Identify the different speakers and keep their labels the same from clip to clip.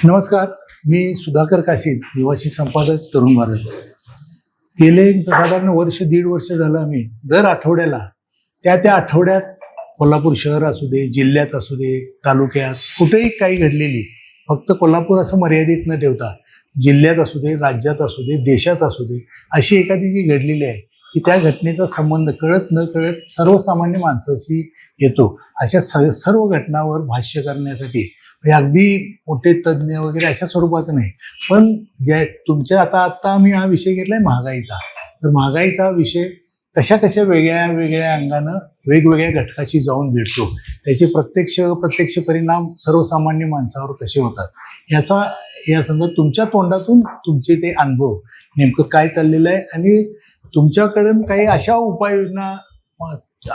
Speaker 1: नमस्कार. मी सुधाकर काशीद, निवासी संपादक तरुण भारत. गेले साधारण वर्ष दीड वर्ष झालं आम्ही दर आठवड्याला त्या आठवड्यात कोल्हापूर शहर असू दे, जिल्ह्यात असू दे, तालुक्यात कुठेही काही घडलेली, फक्त कोल्हापूर असं मर्यादित न ठेवता जिल्ह्यात असू दे, राज्यात असू दे, देशात असू दे, अशी एखादी जी घडलेली आहे की त्या घटनेचा संबंध कळत न कळत सर्वसामान्य माणसाशी येतो. अशा सर्व घटनावर भाष्य करण्यासाठी हे अगदी मोठे तज्ज्ञ वगैरे अशा स्वरूपाचं नाही, पण ज्या तुमच्या आता आम्ही हा विषय घेतलाय महागाईचा. तर महागाईचा विषय कशा वेगळ्या वेगळ्या अंगानं वेगवेगळ्या घटकाशी जाऊन भेटतो, त्याचे प्रत्यक्ष परिणाम सर्वसामान्य माणसावर कसे होतात या संदर्भात तुमच्या तोंडातून तुमचे ते अनुभव नेमकं काय चाललेलं आहे आणि तुमच्याकडून काही अशा उपाययोजना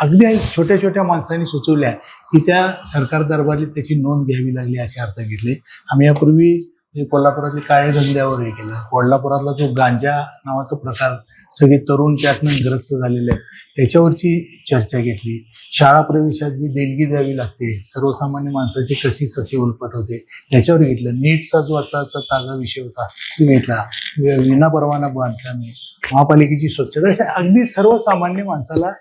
Speaker 1: अगदी छोट्या छोट्या माणसांनी सुचवल्या की त्या सरकार दरबारी त्याची नोंद घ्यावी लागली असे अर्थ घेतले. आम्ही यापूर्वी कोल्हापुरातले काळे धंद्यावर हे केलं. कोल्हापुरातला जो गांजा नावाचा प्रकार सगळे तरुण त्यातनं ग्रस्त झालेले आहेत त्याच्यावरची चर्चा घेतली. शाळा प्रवेशात जी देणगी द्यावी लागते, सर्वसामान्य माणसाची कशी ससे उलपट होते त्याच्यावर घेतलं. नीटचा जो आताचा ताजा विषय होता तो घेतला. विनापरवाना बांधकामे, महापालिकेची स्वच्छता, अशा अगदी सर्वसामान्य माणसाला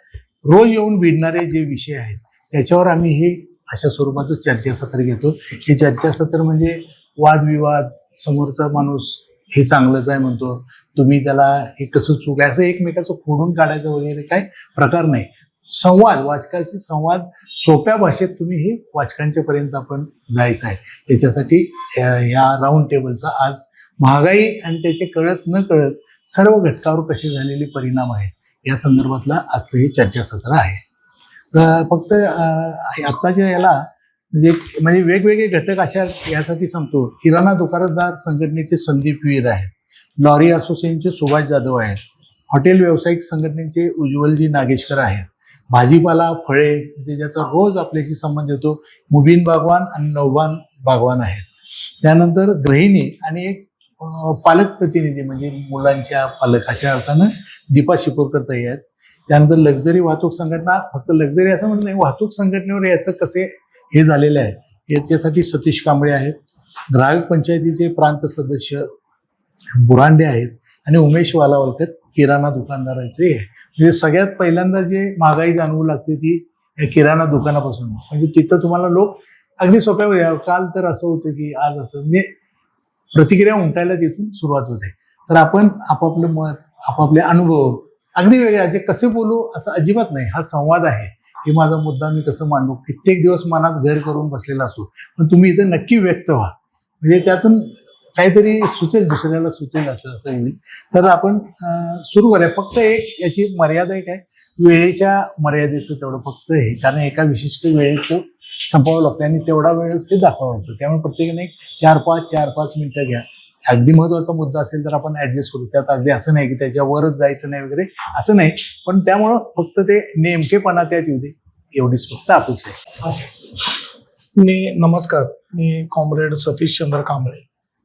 Speaker 1: रोज येऊन भिडणारे जे विषय आहेत त्याच्यावर आम्ही हे अशा स्वरूपाचं चर्चासत्र घेतो. हे चर्चासत्र म्हणजे वादविवाद, समोरचा माणूस हे चांगलंच आहे म्हणतो, तुम्ही त्याला हे कसं चूक आहे असं एकमेकाचं खोडून काढायचं वगैरे काय प्रकार नाही. संवाद, वाचकाशी संवाद, सोप्या भाषेत तुम्ही हे वाचकांच्या पर्यंत आपण जायचं आहे. त्याच्यासाठी या राऊंड टेबलचा आज महागाई आणि त्याचे कळत न कळत सर्व घटकावर कसे झालेले परिणाम आहेत या संदर्भातला आजचं हे चर्चासत्र आहे. फक्त आत्ताच्या याला म्हणजे वेगवेगळे घटक अशा यासाठी सांगतो. किराणा दुकानदार संघटनेचे संदीप वीर आहेत, लॉरी असोसिएशनचे सुभाष जाधव आहेत, हॉटेल व्यावसायिक संघटनेचे उज्ज्वलजी नागेशकर आहेत, भाजीपाला फळे म्हणजे ज्याचा रोज आपल्याशी संबंध येतो मुबीन बागवान आणि नवबान बागवान आहेत. त्यानंतर गृहिणी आणि एक पालक प्रतिनिधी म्हणजे मुलांच्या पालक अशा अर्थानं दीपा शिपोरकर ताई आहेत. त्यानंतर लक्झरी वाहतूक संघटना, फक्त लक्झरी असं म्हणत नाही, वाहतूक संघटनेवर याचं कसे हे झालेलं आहे याच्यासाठी सतीश कांबळे आहेत. ग्राहक पंचायतीचे प्रांत सदस्य बुरांडे आहेत आणि उमेश वालावलकर किराणा दुकानदाराचे आहे. म्हणजे सगळ्यात पहिल्यांदा जे महागाई जाणवू लागते ती या किराणा दुकानापासून. म्हणजे तिथं तुम्हाला लोक अगदी सोप्या काल तर असं होतं की आज असं, म्हणजे प्रतिक्रिया उमटायला तिथून सुरुवात होते. तर आपण आपापलं मत, आपले अनुभव अगदी वेगळे असे कसे बोलू असं अजिबात नाही. हा संवाद आहे. हे माझा मुद्दा मी कसं मांडू, कित्येक दिवस मनात घर करून बसलेला असतो, पण तुम्ही इथे नक्की व्यक्त व्हा, म्हणजे त्यातून काहीतरी सुचेल, दुसऱ्याला सुचेल असं होईल. तर आपण सुरू करूया. फक्त एक याची मर्यादा एक आहे, वेळेच्या मर्यादेचं तेवढं फक्त हे, कारण एका विशिष्ट वेळेचं संपवावं लागतं आणि तेवढा वेळच ते दाखवावं लागतं. त्यामुळे प्रत्येकाने 4-5 मिनिटं घ्या. अगदी महत्त्वाचा मुद्दा असेल तर आपण ऍडजस्ट करू. त्यात अगदी असं नाही की त्याच्यावरच जायचं नाही वगैरे असं नाही, पण त्यामुळं फक्त ते नेमकेपणा त्यात येऊ दे एवढीच फक्त अपेक्षा आहे.
Speaker 2: नमस्कार, मी कॉम्रेड सतीश चंद्र कांबळे.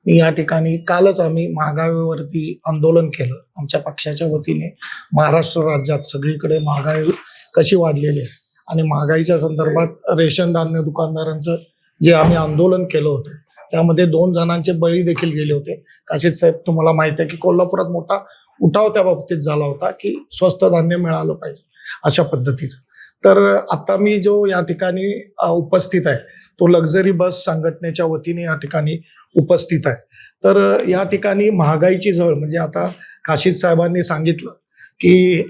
Speaker 2: मी या ठिकाणी कालच आम्ही महागाईवरती आंदोलन केलं आमच्या पक्षाच्या वतीने. महाराष्ट्र राज्यात सगळीकडे महागाई कशी वाढलेली आहे आणि महागाईच्या संदर्भात रेशन धान्य दुकानदारांचं जे आम्ही आंदोलन केलं होतं त्यामध्ये 2 जणांचे बळी देखील गेले होते. काशीद साहेब, तुम्हाला माहिती आहे की कोल्हापुरात मोठा उठाव त्या बाबतीत झाला होता की स्वस्त धान्य मिळालं पाहिजे अशा पद्धतीचं. तर आता मी जो या ठिकाणी उपस्थित आहे तो लक्झरी बस संघटनेच्या वतीने या ठिकाणी उपस्थित आहे. तर या ठिकाणी महागाईची झळ म्हणजे आता काशीद साहेबांनी सांगितलं की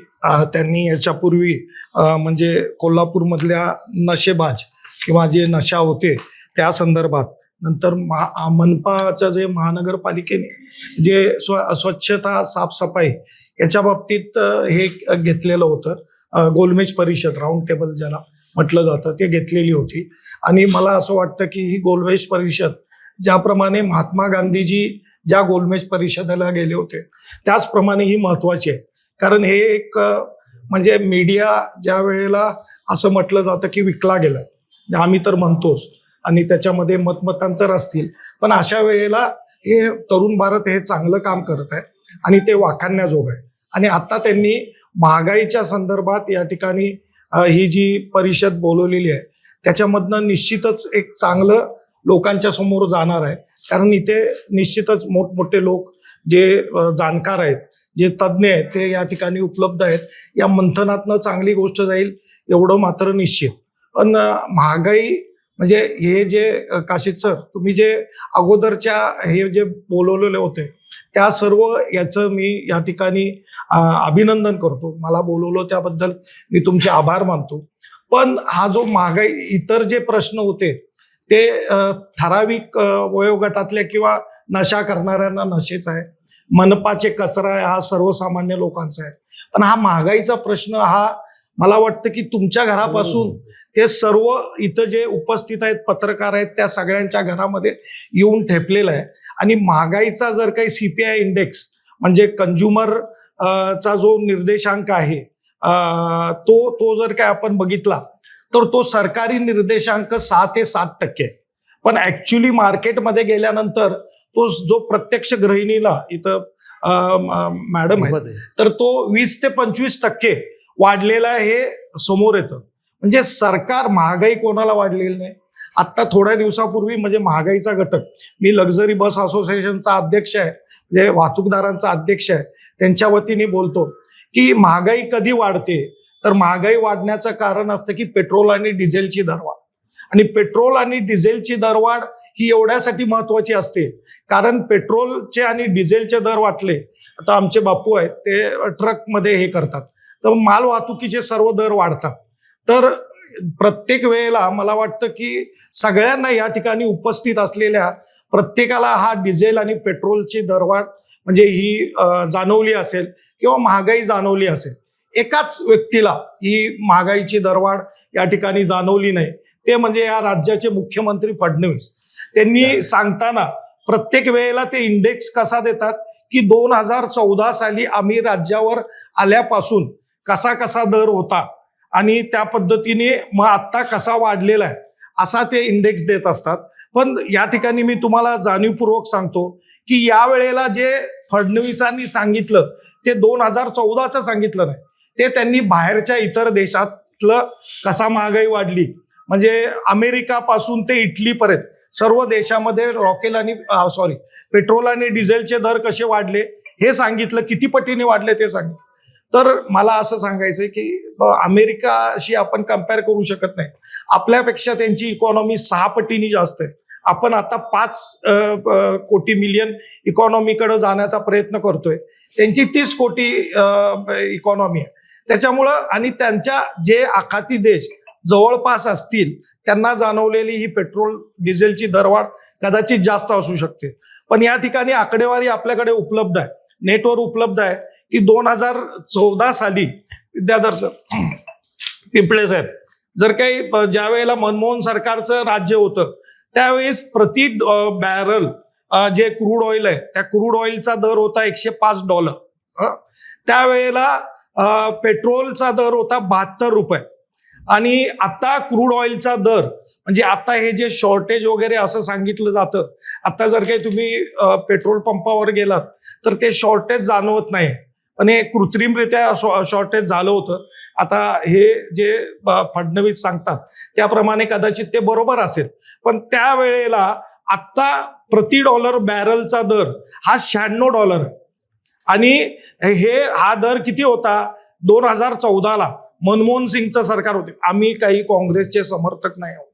Speaker 2: त्यांनी याच्यापूर्वी म्हणजे कोल्हापूरमधल्या नशेबाज किंवा जे नशा होते त्या संदर्भात, नंतर मनपाचं जे महानगरपालिकेने जे स्वच्छता साफसफाई याच्या बाबतीत हे घेतलेलं होतं, गोलमेज परिषद राऊंड टेबल ज्याला म्हटलं जातं ते घेतलेली होती. आणि मला असं वाटतं की ही गोलमेज परिषद ज्याप्रमाणे महात्मा गांधीजी ज्या गोलमेज परिषदेला गेले होते त्याचप्रमाणे ही महत्वाची आहे. कारण हे एक म्हणजे मीडिया ज्या वेळेला असं म्हटलं जातं की विकला गेलाय, आम्ही तर म्हणतोच आणि त्याच्यामध्ये मतमतांतर असतील, पण अशा वेळेला हे तरुण भारत हे चांगलं काम करत आहे आणि ते वाखाणण्याजोग आहे. आणि आता त्यांनी महागाईच्या संदर्भात या ठिकाणी ही जी परिषद बोलवलेली आहे त्याच्यामधनं निश्चितच एक चांगलं लोकांच्या समोर जाणार आहे, कारण इथे निश्चितच मोठमोठे लोक जे जाणकार आहेत, जे तज्ज्ञ आहेत, ते या ठिकाणी उपलब्ध आहेत. या मंथनातनं चांगली गोष्ट जाईल एवढं मात्र निश्चित. पण महागाई म्हणजे हे जे काशीद सर तुम्ही जे अगोदरच्या हे जे बोलवलेले होते त्या सर्व याचं मी या ठिकाणी अभिनंदन करतो. मला बोलवलं त्याबद्दल मी तुमचे आभार मानतो. पण हा जो महागाई इतर जे प्रश्न होते ते ठराविक वयोगटातल्या किंवा नशा करणाऱ्यांना नशेच आहे, मनपाचे कचरा आहे हा सर्वसामान्य लोकांचा आहे. पण हा महागाईचा प्रश्न हा मला वाटतं की तुमच्या घरापासून ते सर्व इथं जे उपस्थित आहेत पत्रकार आहेत त्या सगळ्यांच्या घरामध्ये येऊन ठेपलेला आहे. आणि महागाईचा जर काही CPI इंडेक्स म्हणजे कंझ्युमर चा जो निर्देशांक आहे तो जर काय आपण बघितला तर तो सरकारी निर्देशांक 6 ते 7% आहे. पण ऍक्च्युली मार्केटमध्ये गेल्यानंतर तो जो प्रत्यक्ष गृहिणीला इथं मॅडम आहे तर तो 20 ते 25% वाढलेला हे समोर येतं. म्हणजे सरकार महागाई कोणाला वाढलेली नाही. आत्ता थोड्या दिवसापूर्वी म्हणजे महागाईचा घटक मी लक्झरी बस असोसिएशनचा अध्यक्ष आहे, म्हणजे वाहतूकदारांचा अध्यक्ष आहे, त्यांच्या वतीने बोलतो की महागाई कधी वाढते तर महागाई वाढण्याचं कारण असतं की पेट्रोल आणि डिझेलची दरवाढ. आणि पेट्रोल आणि डिझेलची दरवाढ ही एवढ्यासाठी महत्वाची असते कारण पेट्रोलचे आणि डिझेलचे दर वाढले. आता आमचे बापू आहेत ते ट्रकमध्ये हे करतात तर माल वाहतुकीचे सर्व दर वाढतात. तर प्रत्येक वेळेला मला वाटतं की सगळ्यांना या ठिकाणी उपस्थित असलेल्या प्रत्येकाला हा डिझेल आणि पेट्रोलची दरवाढ म्हणजे ही जाणवली असेल किंवा महागाई जाणवली असेल. एकाच व्यक्तीला ही महागाईची दरवाढ या ठिकाणी जाणवली नाही, ते म्हणजे या राज्याचे मुख्यमंत्री फडणवीस. त्यांनी सांगताना प्रत्येक वेळेला ते इंडेक्स कसा देतात की 2014 साली आम्ही राज्यावर आल्यापासून कसा कसा दर होता आणि त्या पद्धतीने मग आत्ता कसा वाढलेला आहे असा ते इंडेक्स देत असतात. पण या ठिकाणी मी तुम्हाला जाणीवपूर्वक सांगतो की या वेळेला जे फडणवीसांनी सांगितलं ते 2014चं सांगितलं नाही, ते त्यांनी बाहेरच्या इतर देशातलं कसा महागाई वाढली म्हणजे अमेरिकापासून ते इटलीपर्यंत सर्व देशामध्ये पेट्रोल आणि डिझेलचे दर कसे वाढले हे सांगितलं, किती पटीने वाढले ते सांगितलं. तर मला असं सांगायचंय की अमेरिकाशी आपण कम्पेअर करू शकत नाही. आपल्यापेक्षा त्यांची इकॉनॉमी 6 पटीने जास्त आहे. आपण आता 5 कोटी मिलियन इकॉनॉमीकडे जाण्याचा प्रयत्न करतोय, त्यांची 30 कोटी इकॉनॉमी आहे. त्याच्यामुळं आणि त्यांच्या जे आखाती देश जवळपास असतील त्यांना जाणवलेली ही पेट्रोल डिझेलची दरवाढ कदाचित जास्त असू शकते. पण या ठिकाणी आकडेवारी आपल्याकडे उपलब्ध आहे, नेटवर उपलब्ध आहे की 2014 साली विद्याधर सर पिंपळे साहेब जर काही ज्या वेळेला मनमोहन सरकारचं राज्य होतं त्यावेळेस प्रति बॅरल जे क्रूड ऑइल आहे त्या क्रूड ऑइलचा दर होता $105. त्यावेळेला पेट्रोलचा दर होता ₹72 आणि आता क्रूड ऑइलचा दर म्हणजे आता हे जे शॉर्टेज वगैरे असं सांगितलं जातं, आता जर काही तुम्ही पेट्रोल पंपावर गेलात तर ते शॉर्टेज जाणवत नाही, पण हे कृत्रिमरित्या शॉर्टेज झालं होतं. आता हे जे फडणवीस सांगतात त्याप्रमाणे कदाचित ते बरोबर असेल, पण त्यावेळेला आत्ता प्रति डॉलर बॅरलचा दर हा $96 आहे. आणि हा दर किती होता 2014ला मनमोहन सिंगचं सरकार होते. आम्ही काही काँग्रेसचे समर्थक नाही आहोत.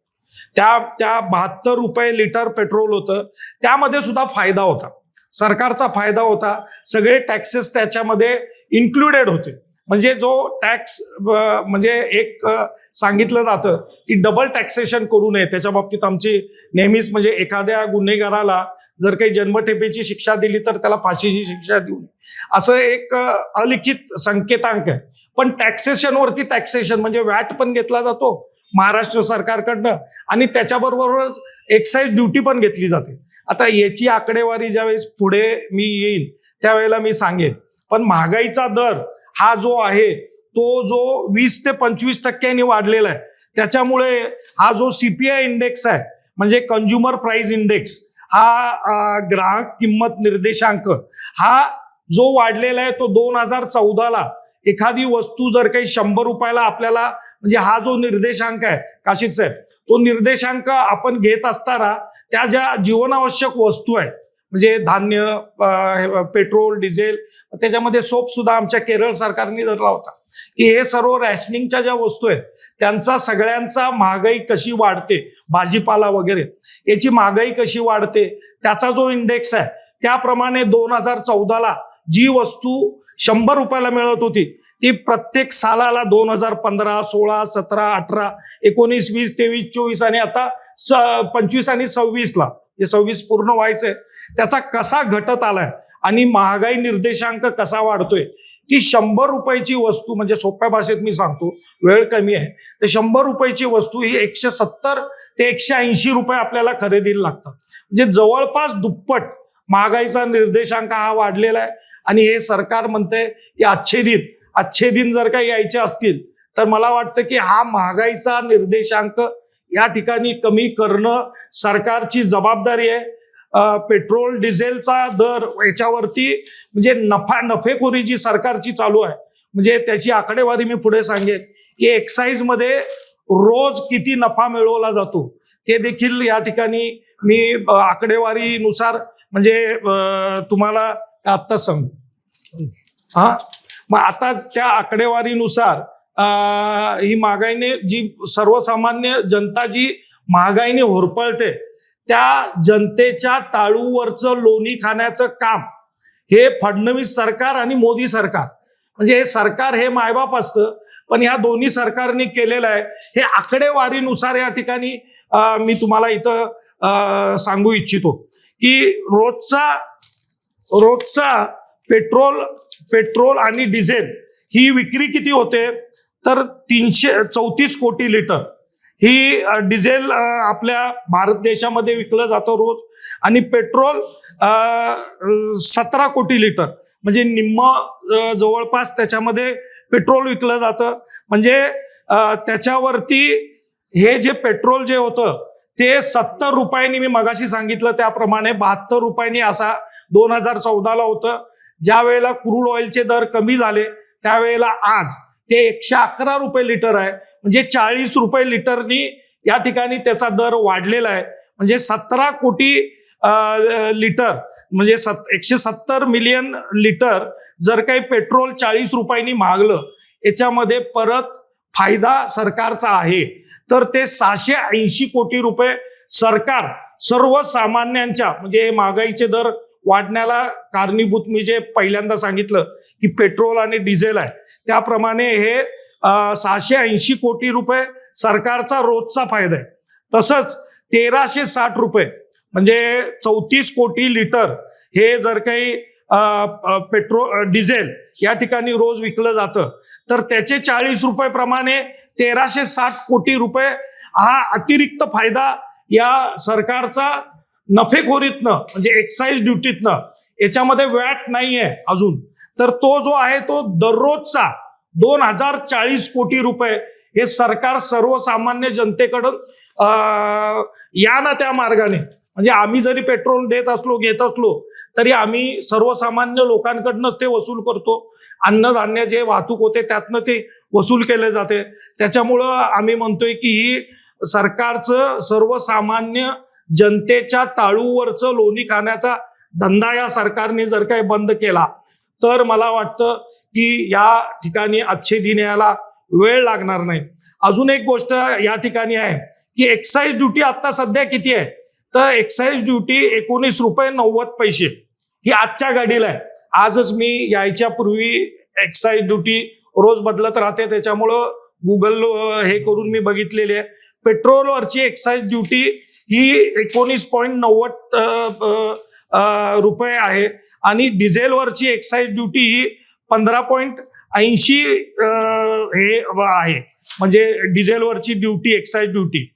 Speaker 2: त्या ₹72 लिटर पेट्रोल होतं, त्यामध्ये सुद्धा फायदा होता, सरकारचा फायदा होता, सगळे टॅक्सेस त्याच्यामध्ये इन्क्लुडेड होते. म्हणजे जो टॅक्स म्हणजे एक सांगितलं जातं की डबल टॅक्सेशन करू नये, त्याच्या बाबतीत आमची नेहमीच म्हणजे एखाद्या गुन्हेगाराला जर काही जन्मठेपेची शिक्षा दिली तर त्याला फाशीची शिक्षा देऊ नये असं एक अलिखित संकेतांक आहे. पण टॅक्सेशनवरती टॅक्सेशन म्हणजे वॅट पण घेतला जातो महाराष्ट्र सरकारकडनं आणि त्याच्याबरोबरच एक्साईज ड्युटी पण घेतली जाते. आता याची आकडेवारी ज्यावेळेस पुढे मी येईल त्यावेळेला मी सांगेन. पण महागाईचा दर हा जो आहे तो जो 20 ते 25% वाढलेला आहे, त्याच्यामुळे हा जो CPI इंडेक्स आहे म्हणजे कंझ्युमर प्राइस इंडेक्स हा ग्राहक किंमत निर्देशांक हा जो वाढलेला आहे तो 2014ला एखादी वस्तू जर काही ₹100 आपल्याला म्हणजे हा जो निर्देशांक आहे काशीद साहेब, तो निर्देशांक आपण घेत असताना त्या ज्या जीवनावश्यक वस्तू आहेत म्हणजे धान्य, पेट्रोल, डिझेल, त्याच्यामध्ये सोप सुद्धा आमच्या केरळ सरकारने धरला होता की हे सर्व रॅशनिंगच्या ज्या वस्तू आहेत त्यांचा सगळ्यांचा महागाई कशी वाढते, भाजीपाला वगैरे याची महागाई कशी वाढते त्याचा जो इंडेक्स आहे त्याप्रमाणे 2014ला जी वस्तू 100 रुपयाला मिळत होती ती प्रत्येक सालाला 2015, 16, 17, 18, 19, 20, 23, 24 आणि आता 25 आणि 26ला हे 26 पूर्ण व्हायचंय त्याचा कसा घटत आलाय आणि महागाई निर्देशांक कसा वाढतोय की 100 रुपयाची वस्तू म्हणजे सोप्या भाषेत मी सांगतो, वेळ कमी आहे, तर 100 रुपयाची वस्तू ही 170 ते 180 रुपये आपल्याला खरेदीला लागतात. म्हणजे जवळपास दुप्पट महागाईचा निर्देशांक हा वाढलेला आहे. आणि हे सरकार म्हणते की अच्छे दिन जर काही यायचे असतील तर मला वाटतं की हा महागाईचा निर्देशांक या ठिकाणी कमी करणं सरकारची जबाबदारी आहे. पेट्रोल डिझेलचा दर याच्यावरती म्हणजे नफेखोरी जी सरकारची चालू आहे म्हणजे त्याची आकडेवारी मी पुढे सांगेन की एक्साईज मध्ये रोज किती नफा मिळवला जातो ते देखील या ठिकाणी मी आकडेवारीनुसार म्हणजे तुम्हाला आत्ता सांगू. मग आता त्या आकडेवारीनुसार ही महागाईने जी सर्वसामान्य जनता जी महागाईने होरपळते त्या जनतेच्या टाळूवरचं लोणी खाण्याचं काम हे फडणवीस सरकार आणि मोदी सरकार म्हणजे हे सरकार हे मायबाप असतं पण ह्या दोन्ही सरकारने केलेलं आहे. हे आकडेवारीनुसार या ठिकाणी मी तुम्हाला इथं सांगू इच्छितो की रोजचा पेट्रोल आणि डिझेल ही विक्री किती होते तर 334 कोटी लिटर ही डिझेल आपल्या भारत देशामध्ये विकलं जातं रोज आणि पेट्रोल 17 कोटी लिटर म्हणजे निम्म जवळपास त्याच्यामध्ये पेट्रोल विकलं जातं. म्हणजे त्याच्यावरती हे जे पेट्रोल जे होतं ते 70 रुपयांनी मी मगाशी सांगितलं त्याप्रमाणे 72 रुपयांनी असा 2014ला होतं. ज्या वेळेला क्रूड ऑइलचे दर कमी झाले त्यावेळेला आज ते 111 रुपये लिटर आहे म्हणजे 40 रुपये लिटरनी या ठिकाणी त्याचा दर वाढलेला आहे. म्हणजे 17 कोटी लिटर म्हणजे 170 मिलियन लिटर जर काही पेट्रोल 40 रुपयांनी महागलं याच्यामध्ये परत फायदा सरकारचा आहे तर ते 680 कोटी रुपये सरकार सर्वसामान्यांच्या म्हणजे महागाईचे दर वाढण्याला कारणीभूत मी जे पहिल्यांदा सांगितलं की पेट्रोल आणि डिझेल आहे त्याप्रमाणे हे 680 कोटी रुपये सरकारचा रोजचा फायदा आहे. तसंच 1360 रुपये म्हणजे 34 कोटी लिटर हे जर काही डिझेल या ठिकाणी रोज विकलं जातं तर त्याचे 40 रुपये प्रमाणे 1360 कोटी रुपये हा अतिरिक्त फायदा या सरकारचा नफेखोरीतनं म्हणजे एक्साईज ड्युटीतनं याच्यामध्ये वॅट नाहीये अजून तर तो जो आहे तो दररोजचा 2040 कोटी रुपये हे सरकार सर्वसामान्य जनतेकडून या ना त्या मार्गाने म्हणजे आम्ही जरी पेट्रोल घेत असलो तरी आम्ही सर्वसामान्य लोकांकडनंच ते वसूल करतो. अन्नधान्य जे वाहतूक होते त्यातनं ते वसूल केले जाते. त्याच्यामुळं आम्ही म्हणतोय की ही सरकारचं सर्वसामान्य जनतेच्या टाळूवरचं लोणी खाण्याचा धंदा या सरकारने जर काही बंद केला तर मला वाटतं की या ठिकाणी अच्छे दिन यायला वेळ लागणार नाही. अजून एक गोष्ट या ठिकाणी आहे की एक्साईज ड्युटी आता सध्या किती आहे तर एक्साईज ड्युटी 19 रुपये 90 पैसे ही आजच्या गाडीला आहे. आजच मी यायच्या पूर्वी एक्साईज ड्युटी रोज बदलत राहते त्याच्यामुळं गुगल हे करून मी बघितलेली आहे. पेट्रोलवरची एक्साईज ड्युटी ही 19.90 रुपये आहे आणि डिझेलवरची एक्साईज ड्युटी ही 15.80 हे आहे म्हणजे डिझेलवरची ड्युटी एक्साईज ड्युटी.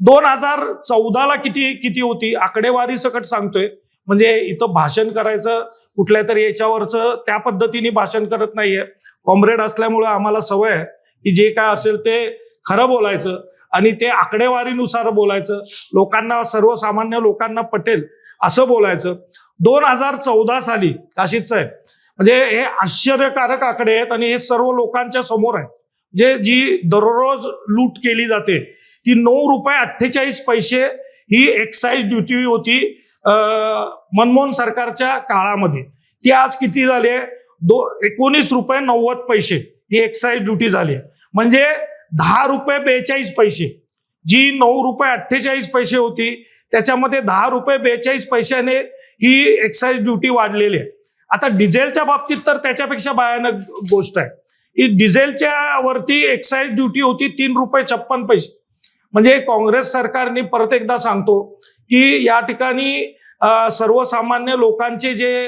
Speaker 2: 2014ला किती होती आकडेवारी सकट सांगतोय म्हणजे इथं भाषण करायचं कुठल्या तरी याच्यावरचं त्या पद्धतीने भाषण करत नाहीये. कॉम्रेड असल्यामुळे आम्हाला सवय आहे की जे काय असेल ते खरं बोलायचं आणि ते आकडेवारीनुसार बोलायचं, लोकांना सर्वसामान्य लोकांना पटेल असं बोलायचं. 2014 साली काशीद साहेब म्हणजे हे आश्चर्यकारक आकडे आहेत आणि हे सर्व लोकांच्या समोर आहेत. म्हणजे जी दररोज लूट केली जाते ती 9 रुपये 48 पैसे ही एक्साईज ड्युटी होती मनमोहन सरकारच्या काळामध्ये. ती आज किती झाली आहे? 19 रुपये 90 पैसे ही एक्साईज ड्युटी झाली आहे. म्हणजे 10 रुपये 42 पैसे, जी 9 रुपये 48 पैसे होती त्याच्यामध्ये 10 रुपये 42 पैशाने ही एक्साईज ड्युटी वाढलेली आहे. आता डिझेलच्या बाबतीत तर त्याच्यापेक्षा भयानक गोष्ट आहे. ही डिझेलच्या वरती एक्साईज ड्युटी होती 3 रुपये 56 पैसे. म्हणजे काँग्रेस सरकारने, परत एकदा सांगतो की या ठिकाणी सर्वसामान्य लोकांचे जे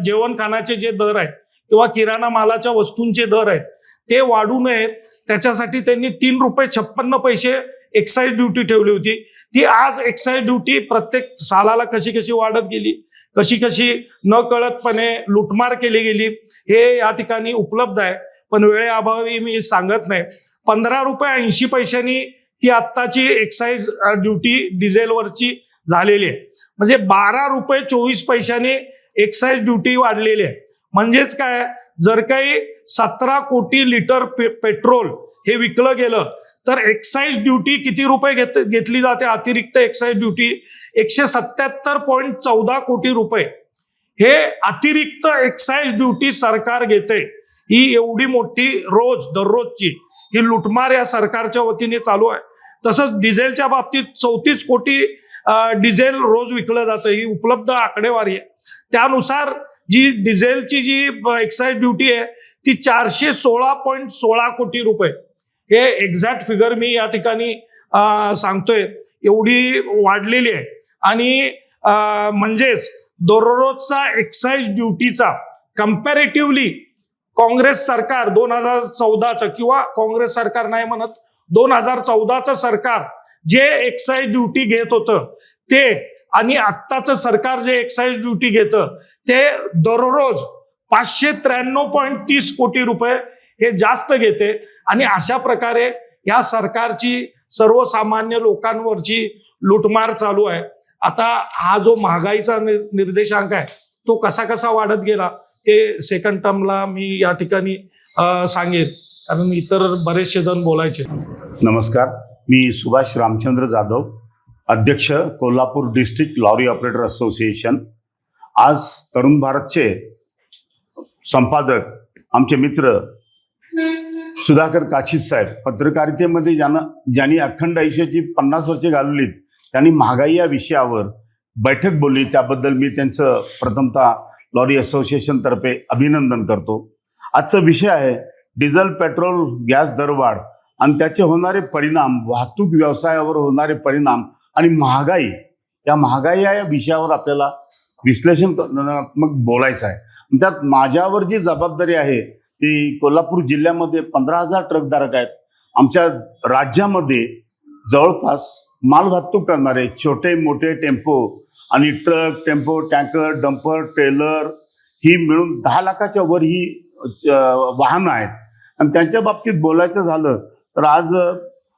Speaker 2: जेवण खाण्याचे जे दर आहेत किंवा किराणा मालाच्या वस्तूंचे दर आहेत ते वाढू नयेत, त्याच्यासाठी त्यांनी 3 रुपये 56 पैसे एक्साईज ड्युटी ठेवली होती. ती आज एक्साईज ड्युटी प्रत्येक सालाला कशी कशी वाढत गेली, कशी कशी न कळतपणे लुटमार केली गेली हे या ठिकाणी उपलब्ध आहे. पण वेळेअभावी मी सांगत नाही. 15 रुपये 80 पैशांनी ती आत्ताची एक्साईज ड्युटी डिझेलवरची झालेली आहे. म्हणजे 12 रुपये 24 पैशाने एक्साईज ड्युटी वाढलेली आहे. म्हणजेच काय, जर काही 17 कोटी लिटर पेट्रोल हे विकलं गेलं तर एक्साईज ड्युटी किती रुपये घेतली जाते? अतिरिक्त एक्साईज ड्युटी 177.14 कोटी रुपये हे अतिरिक्त एक्साईज ड्युटी सरकार घेते. ही एवढी मोठी दररोजची ही लुटमार या सरकारच्या वतीने चालू आहे. तसंच डिझेलच्या बाबतीत 34 कोटी डिझेल रोज विकलं जातं. ही उपलब्ध आकडेवारी आहे. त्यानुसार जी डिझेलची जी एक्साईज ड्युटी आहे ती 416.16 कोटी रुपये, हे एक्झॅक्ट फिगर मी या ठिकाणी सांगतोय, एवढी वाढलेली आहे. आणि म्हणजेच दररोजचा एक्साईज ड्युटीचा कम्पॅरेटिव्हली काँग्रेस सरकार 2014चं, किंवा काँग्रेस सरकार नाही म्हणत, 2014चं सरकार जे एक्साईज ड्युटी घेत होतं ते आणि आत्ताचं सरकार जे एक्साईज ड्युटी घेतं ते दररोज 593.30 कोटी रुपये हे जास्त घेते. आणि अशा प्रकारे या सरकारची सर्वसामान्य लोकांवरची लुटमार चालू आहे. आता हा जो महागाईचा निर्देशांक आहे तो कसा कसा वाढत गेला ते सेकंड टर्मला मी या ठिकाणी सांगेन, कारण इतर बरेचसे जण बोलायचे.
Speaker 3: नमस्कार, मी सुभाष रामचंद्र जाधव, अध्यक्ष Kolhapur district lorry operator association. आज तरुण भारतचे संपादक आमचे मित्र सुधाकर काशीद साहेब, पत्रकारितेमध्ये ज्यांनी अखंड आयुष्याची 50 वर्षे घालवलीत, त्यांनी महागाई या विषयावर बैठक बोलली. त्याबद्दल मी त्यांचं प्रथमतः लॉरी असोसिएशनतर्फे अभिनंदन करतो. आजचा विषय आहे डिझेल, पेट्रोल, गॅस दरवाढ आणि त्याचे होणारे परिणाम, वाहतूक व्यवसायावर होणारे परिणाम आणि महागाई. या महागाई या विषयावर आपल्याला विश्लेषणात्मक बोलायचं आहे. त्यात माझ्यावर जी जबाबदारी आहे ती कोल्हापूर जिल्ह्यामध्ये 15,000 ट्रकधारक आहेत. आमच्या राज्यामध्ये जवळपास माल वाहतूक करणारे छोटे मोठे टेम्पो आणि truck, tempo, tanker, dumper, trailer ही मिळून 10 लाखाच्या वर ही वाहनं आहेत. आणि त्यांच्या बाबतीत बोलायचं झालं तर आज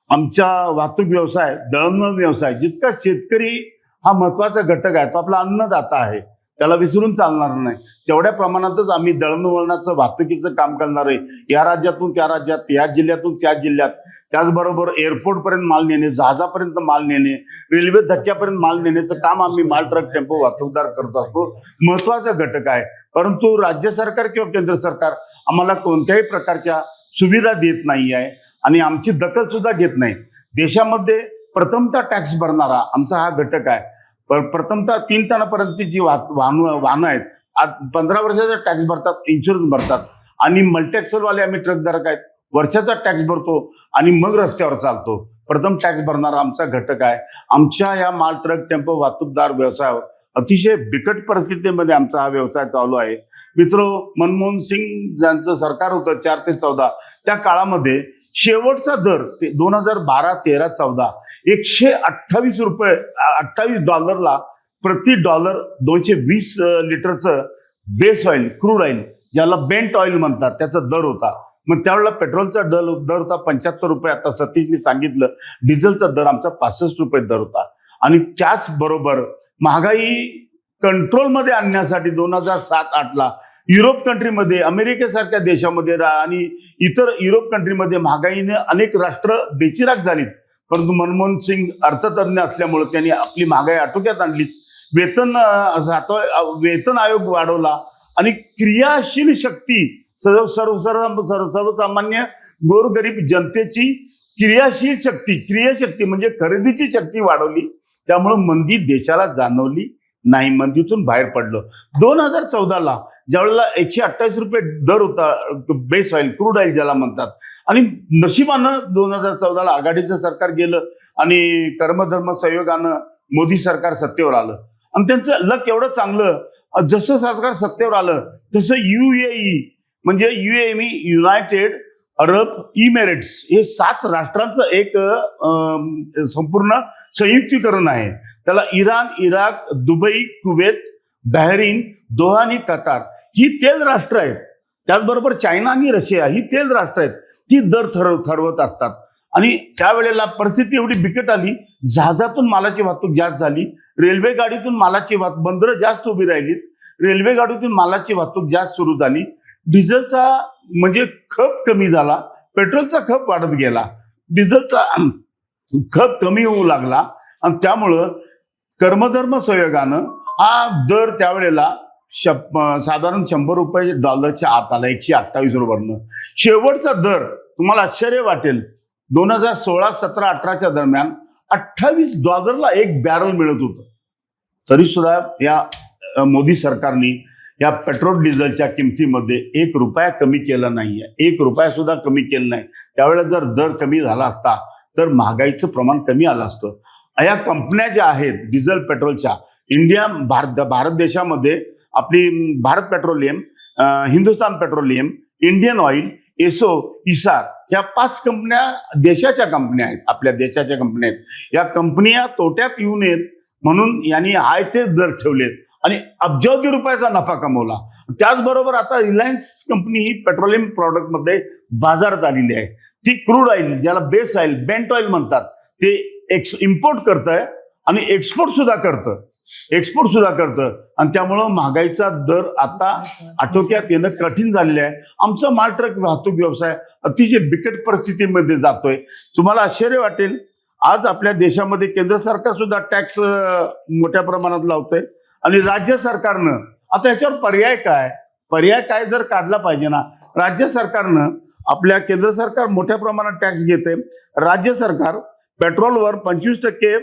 Speaker 3: आमच्या वाहतूक व्यवसाय, दळणवळण व्यवसाय, जितका शेतकरी हा महत्त्वाचा घटक आहे, तो आपला अन्नदाता आहे, त्याला विसरून चालणार नाही. तेवढ्या प्रमाणातच आम्ही दळणवळणाचं, वाहतुकीचं काम करणार आहे. या राज्यातून त्या राज्यात, या जिल्ह्यातून त्या जिल्ह्यात, त्याचबरोबर एअरपोर्टपर्यंत माल नेणे, जहाजापर्यंत माल नेणे, रेल्वे धक्क्यापर्यंत माल नेण्याचं काम आम्ही माल, ट्रक, टेम्पो वाहतूकदार करत असतो. महत्त्वाचा घटक आहे. परंतु राज्य सरकार किंवा केंद्र सरकार आम्हाला कोणत्याही प्रकारच्या सुविधा देत नाही आहे आणि आमची दखल सुद्धा घेत नाही. देशामध्ये प्रथमतः टॅक्स भरणारा आमचा हा घटक आहे. प्रथमतः 3 टनापर्यंतची जी वाहनं आहेत, आज 15 वर्षाचा टॅक्स भरतात, इन्शुरन्स भरतात. आणि मल्टीएक्सेलवाले आम्ही ट्रकधारक आहेत, वर्षाचा टॅक्स भरतो आणि मग रस्त्यावर चालतो. प्रथम टॅक्स भरणारा आमचा घटक आहे. आमच्या या माल, ट्रक, टेम्पो वाहतूकदार व्यवसायावर अतिशय बिकट परिस्थितीमध्ये आमचा हा व्यवसाय चालू आहे. मित्र, मनमोहन सिंग ज्यांचं सरकार होतं 4 ते 14, त्या काळामध्ये शेवटचा दर $2012, 13, 14 $128 प्रति डॉलर 220 लिटरचं बेस ऑइल, क्रूड ऑइल, ज्याला बेंट ऑइल म्हणतात, त्याचा दर होता. मग त्यावेळेला पेट्रोलचा दर होता $75. आता सतीशने सांगितलं डिझेलचा दर आमचा $65 दर होता. आणि त्याचबरोबर महागाई कंट्रोलमध्ये आणण्यासाठी 2007-8ला युरोप कंट्रीमध्ये, अमेरिकेसारख्या देशामध्ये आणि इतर युरोप कंट्रीमध्ये महागाईने अनेक राष्ट्र बेचिराख झालीत. परंतु मनमोहन सिंग अर्थतज्ञ असल्यामुळे त्यांनी आपली महागाई आटोक्यात आणली. वेतन आयोग वाढवला आणि क्रियाशील शक्ती सर्वसामान्य गोरगरीब जनतेची क्रियाशक्ती म्हणजे खरेदीची शक्ती वाढवली. त्यामुळे मंदी देशाला जाणवली नाही, मंदीतून बाहेर पडलं. 2014ला ज्यावेळेला 128 रुपये दर होता बेस ऑइल, क्रूड ऑइल ज्याला म्हणतात, आणि नशिबानं 2014ला आघाडीचं सरकार गेलं आणि कर्मधर्म संयोगानं मोदी सरकार सत्तेवर आलं. आणि त्यांचं लक एवढं चांगलं, जसं सरकार सत्तेवर आलं तसं UAE म्हणजे युनायटेड अरब इमिरेट्स हे 7 राष्ट्रांचं एक संपूर्ण संयुक्तीकरण आहे. त्याला Iran, Iraq, Dubai, Kuwait, Bahrain, Doha आणि कतार ही तेल राष्ट्र आहेत. त्याचबरोबर चायना आणि रशिया ही तेल राष्ट्र आहेत. ती दर ठरवत असतात. आणि त्यावेळेला परिस्थिती एवढी बिकट आली, जहाजातून मालाची वाहतूक जास्त झाली, रेल्वे गाडीतून मालाची वाहतूक, बंदरं जास्त उभी राहिलीत, रेल्वे गाडीतून मालाची वाहतूक जास्त सुरू झाली. डिझेलचा म्हणजे खप कमी झाला, पेट्रोलचा खप वाढत गेला, डिझेलचा खप कमी होऊ लागला. आणि त्यामुळं कर्मधर्म संयोगानं हा दर त्यावेळेला साधारण 100 रुपये डॉलरच्या आत आला, 128 रुपयानं. शेवटचा दर तुम्हाला आश्चर्य वाटेल, 2016, 17, 18च्या दरम्यान $28 एक बॅरल मिळत होतं. तरी सुद्धा या मोदी सरकारने या पेट्रोल डिझेलच्या किमतीमध्ये 1 रुपया कमी केला नाहीये, 1 रुपया सुद्धा कमी केलं नाही. त्यावेळेला जर दर कमी झाला असता तर महागाईचं प्रमाण कमी आलं असतं. या कंपन्या ज्या आहेत डिझेल पेट्रोलच्या, भारत देशामध्ये आपली Bharat petroleum, Hindustan petroleum, Indian oil, एसो, इसार ह्या 5 कंपन्या देशाच्या कंपन्या आहेत, आपल्या देशाच्या कंपन्या आहेत. या कंपन्या तोट्यात येऊ नयेत म्हणून यांनी हाय तेच दर ठेवलेत आणि अब्जावधी रुपयाचा नफा कमवला. त्याचबरोबर आता रिलायन्स कंपनी ही पेट्रोलियम प्रॉडक्ट मध्ये बाजारात आलेली आहे. ती क्रूड ऑइल ज्याला बेस ऑइल, बेंट ऑइल म्हणतात, ते इम्पोर्ट करतंय आणि एक्सपोर्ट सुद्धा करतं. आणि त्यामुळं महागाईचा दर आता आटोक्यात येणं कठीण झालेलं आहे. आमचा माल ट्रक वाहतूक व्यवसाय अतिशय बिकट परिस्थितीमध्ये जातोय. तुम्हाला आश्चर्य वाटेल, आज आपल्या देशामध्ये केंद्र सरकार सुद्धा टॅक्स मोठ्या प्रमाणात लावतंय आणि राज्य सरकारनं आता याच्यावर पर्याय काय जर काढला पाहिजे ना. राज्य सरकारनं, आपल्या केंद्र सरकार मोठ्या प्रमाणात टॅक्स घेते, राज्य सरकार पेट्रोलवर 25%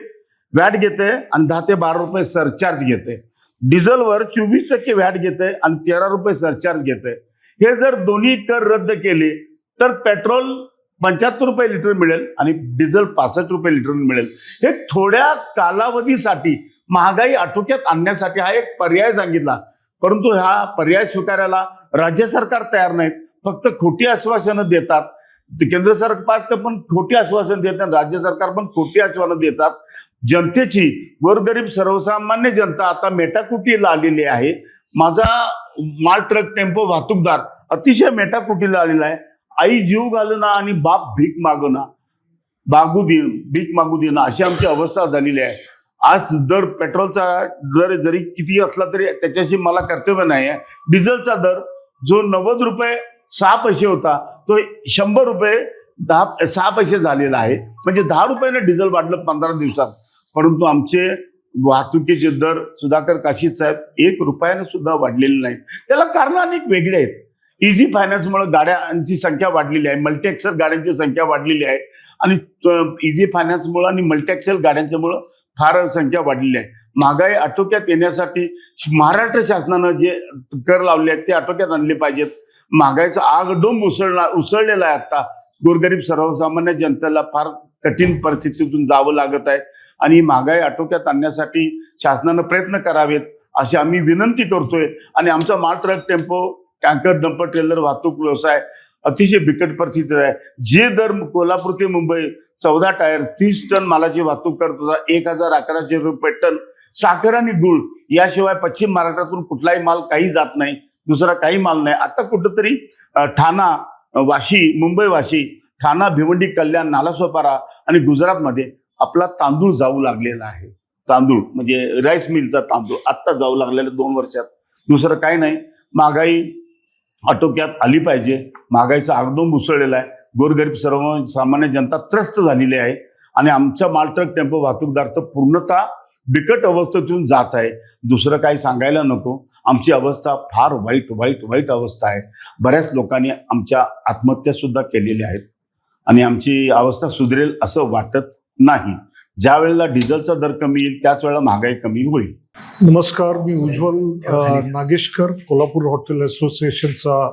Speaker 3: व्हॅट घेते आणि 10 ते 12 रुपये सरचार्ज घेते, डिझेलवर 24% व्हॅट घेते आणि 13 रुपये सरचार्ज घेते. हे जर दोन्ही कर रद्द केले तर पेट्रोल 75 रुपये लिटर मिळेल आणि डिझेल 65 रुपये लिटर मिळेल. हे थोड्या कालावधीसाठी महागाई आटोक्यात आणण्यासाठी हा एक पर्याय सांगितला. परंतु हा पर्याय स्वीकारायला राज्य सरकार तयार नाहीत, फक्त खोटी आश्वासनं देतात. केंद्र सरकार पण खोटी आश्वासन देतात, राज्य सरकार पण खोटी आश्वासनं देतात. जनतेची, गोरगरीब सर्वसामान्य जनता आता मेटाकुटीला आलेली आहे. माझा माल ट्रक टेम्पो वाहतूकदार अतिशय मेटाकुटीला आलेला आहे. आई जीव घालना आणि बाप भीक मागू देणं अशी आमची अवस्था झालेली आहे. आज दर पेट्रोलचा दर जरी किती असला तरी त्याच्याशी मला कर्तव्य नाही आहे. डिझेलचा दर जो 90 रुपये 6 पैसे होता तो 100 रुपये 6 पैसे झालेला आहे. म्हणजे 10 रुपयाने डिझेल वाढलं 15 दिवसात. परंतु आमचे वाहतुकीचे दर सुधाकर काशीद साहेब 1 रुपयाने सुद्धा वाढलेले नाहीत. त्याला कारण अनेक वेगळे आहेत. इझी फायनान्समुळे गाड्यांची संख्या वाढलेली आहे, मल्टीएक्सेल गाड्यांची संख्या वाढलेली आहे आणि इझी फायनान्समुळे आणि मल्टीएक्सेल गाड्यांच्यामुळं फार संख्या वाढलेली आहे. महागाई आटोक्यात येण्यासाठी महाराष्ट्र शासनानं जे कर लावले आहेत ते आटोक्यात आणले पाहिजेत. महागाईचा आगडोंब उसळलेला आहे. आता गोरगरीब सर्वसामान्य जनतेला फार कठीण परिस्थितीतून जावं लागत आहे आणि महागाई आटोक्यात आणण्यासाठी शासनानं प्रयत्न करावेत अशी आम्ही विनंती करतोय. आणि आमचा माल truck tempo tanker dumper trailer वाहतूक व्यवसाय अतिशय बिकट परिस्थितीत आहे. जे दर कोल्हापूर ते मुंबई 14 टायर 30 टन मालाची वाहतूक करत होता, 1,011 रुपये टन. साखर आणि गुळ याशिवाय पश्चिम महाराष्ट्रातून कुठलाही माल काही जात नाही, दुसरा काही माल नाही. आता कुठंतरी ठाणा वाशी, मुंबई वाशी, ठाणा भिवंडी कल्याण नालासोपारा आणि गुजरातमध्ये आपला तांदूळ जाऊ लागलेला आहे. तांदूळ म्हणजे राईस मिलचा तांदूळ आत्ता जाऊ लागलेला 2 वर्षात. दुसरं काही नाही. महागाई आटोक्यात आली पाहिजे. महागाईचा आगडोंब उसळलेला आहे. गोरगरीब सर्वसामान्य जनता त्रस्त झालेली आहे आणि आमचा मालट्रक टेम्पो वाहतूकदार तर पूर्णतः बिकट अवस्थेतून जात आहे. दुसरं काही सांगायला नको. आमची अवस्था फार वाईट वाईट वाईट अवस्था आहे. बऱ्याच लोकांनी आमच्या आत्महत्या सुद्धा केलेल्या आहेत आणि आमची अवस्था सुधरेल असं वाटत नाही. ज्या वेळेला डिझेलचा दर कमी येईल त्याच वेळेला महागाई कमी होईल.
Speaker 4: नमस्कार, मी उज्ज्वल नागेशकर, कोल्हापूर हॉटेल असोसिएशनचा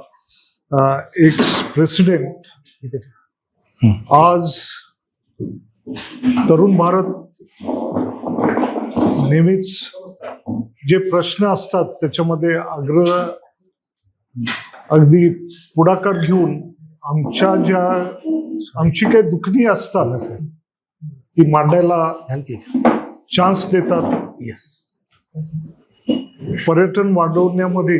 Speaker 4: एक्स प्रेसिडेंट. आज तरुण भारत नेहमीच जे प्रश्न असतात त्याच्यामध्ये अगदी पुढाकार घेऊन आमची काही दुखणी असतात ती मांडायला चान्स देतात.
Speaker 1: येस.
Speaker 4: पर्यटन वाढवण्यामध्ये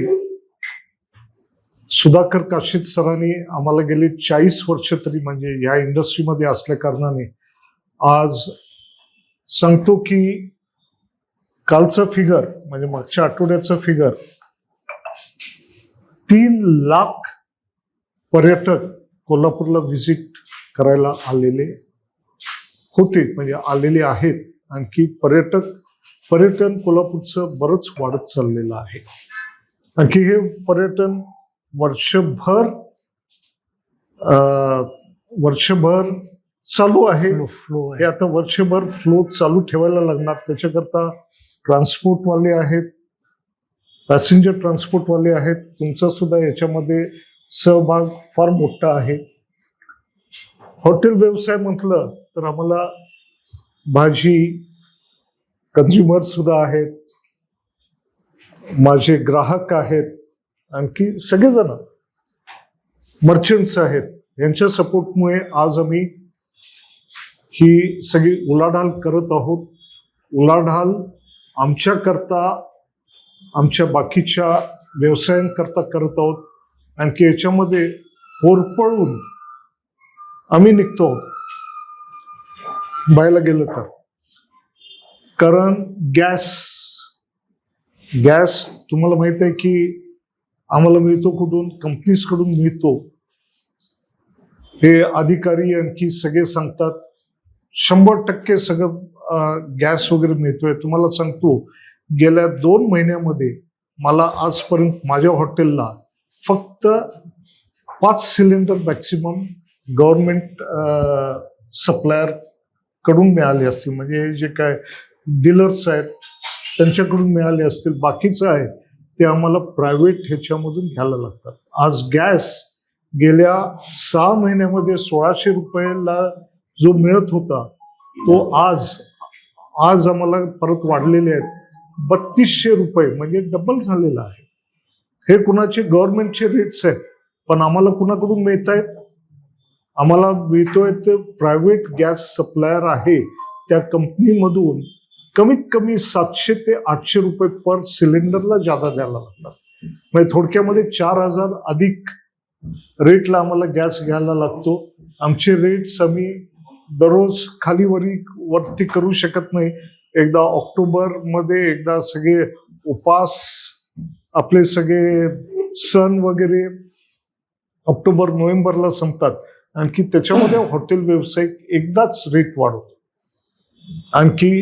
Speaker 4: सुधाकर काशीद सरांनी आम्हाला गेली 40 वर्ष तरी म्हणजे या इंडस्ट्रीमध्ये असल्या कारणाने आज सांगतो की कालचं फिगर म्हणजे मागच्या आठवड्याचं फिगर 3 लाख पर्यटक कोल्हापूरला व्हिजिट करायला आलेले होते म्हणजे आलेले आहेत. आणखी पर्यटन कोल्हापूरचं बरंच वाढत चाललेलं आहे. आणखी हे पर्यटन वर्षभर चालू आहे.
Speaker 1: फ्लो
Speaker 4: हे आता वर्षभर फ्लो चालू ठेवायला लागणार. त्याच्याकरता ट्रान्सपोर्टवाले आहेत, पॅसेंजर ट्रान्सपोर्टवाले आहेत. तुमचा सुद्धा याच्यामध्ये सहभाग फार मोठा आहे. हॉटेल व्यवसाय म्हटलं तर आम्हाला भाजी कन्झ्युमर सुद्धा आहेत, माझे ग्राहक आहेत, आणखी सगळेजण मर्चंट्स आहेत. यांच्या सपोर्टमुळे आज आम्ही ही सगळी उलाढाल करत आहोत. उलाढाल आमच्याकरता, आमच्या बाकीच्या व्यवसायांकरता करत आहोत. आणखी याच्यामध्ये होरपळून आम्ही निघतो आहोत बायला गेलं तर. कारण गॅस तुम्हाला माहित आहे की आम्हाला मिळतो कुठून? कंपनीजकडून मिळतो. हे अधिकारी आणखी सगळे सांगतात 100% सगळं गॅस वगैरे मिळतोय. तुम्हाला सांगतो गेल्या 2 महिन्यामध्ये मला आजपर्यंत माझ्या हॉटेलला फक्त 5 सिलेंडर मॅक्सिमम गव्हर्नमेंट सप्लायर कडून मिळाले असतील. म्हणजे जे काय डीलर्स आहेत त्यांच्याकडून मिळाले असतील. बाकीचं आहे ते आम्हाला प्रायव्हेट ह्याच्यामधून घ्यायला लागतात. आज गॅस गेल्या 6 महिन्यामध्ये 1600 रुपयाला जो मिळत होता तो आज आम्हाला परत वाढलेले आहेत 3200 रुपये, म्हणजे डबल झालेला आहे. हे कुणाचे गव्हर्नमेंटचे रेट्स आहेत, पण आम्हाला कुणाकडून मिळत आहेत? आम्हाला मिळतोय ते प्रायव्हेट गॅस सप्लायर आहे त्या कंपनीमधून कमीत कमी 700 ते 800 रुपये पर सिलेंडरला जादा द्यायला लागतात. म्हणजे थोडक्यामध्ये 4000 अधिक रेटला आम्हाला गॅस घ्यायला लागतो. आमचे रेट्स आम्ही दररोज वरती करू शकत नाही. एकदा ऑक्टोबरमध्ये एकदा सगळे उपास आपले सगळे सण वगैरे ऑक्टोबर नोव्हेंबरला संपतात. आणखी त्याच्यामध्ये हॉटेल व्यावसायिक एकदाच रेट वाढवतो. आणखी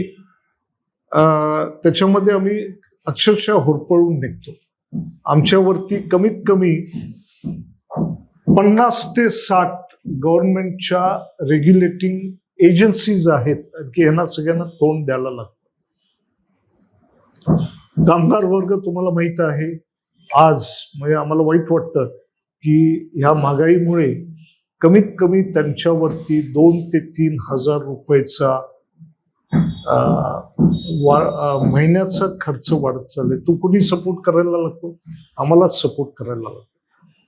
Speaker 4: त्याच्यामध्ये आम्ही अक्षरशः होरपळून निघतो. आमच्यावरती कमीत कमी 50 ते 60 गव्हर्नमेंटच्या रेग्युलेटिंग एजन्सीज आहेत की यांना सगळ्यांना तोंड द्यायला लागतं. कामगार वर्ग तुम्हाला माहित आहे आज म्हणजे आम्हाला वाईट वाटतं की ह्या महागाईमुळे कमीत कमी त्यांच्यावरती 2 ते 3 हजार रुपयेचा महिन्याचा खर्च वाढत चाललाय. तो कोणी सपोर्ट करायला लागतो? आम्हालाच सपोर्ट करायला लागतो.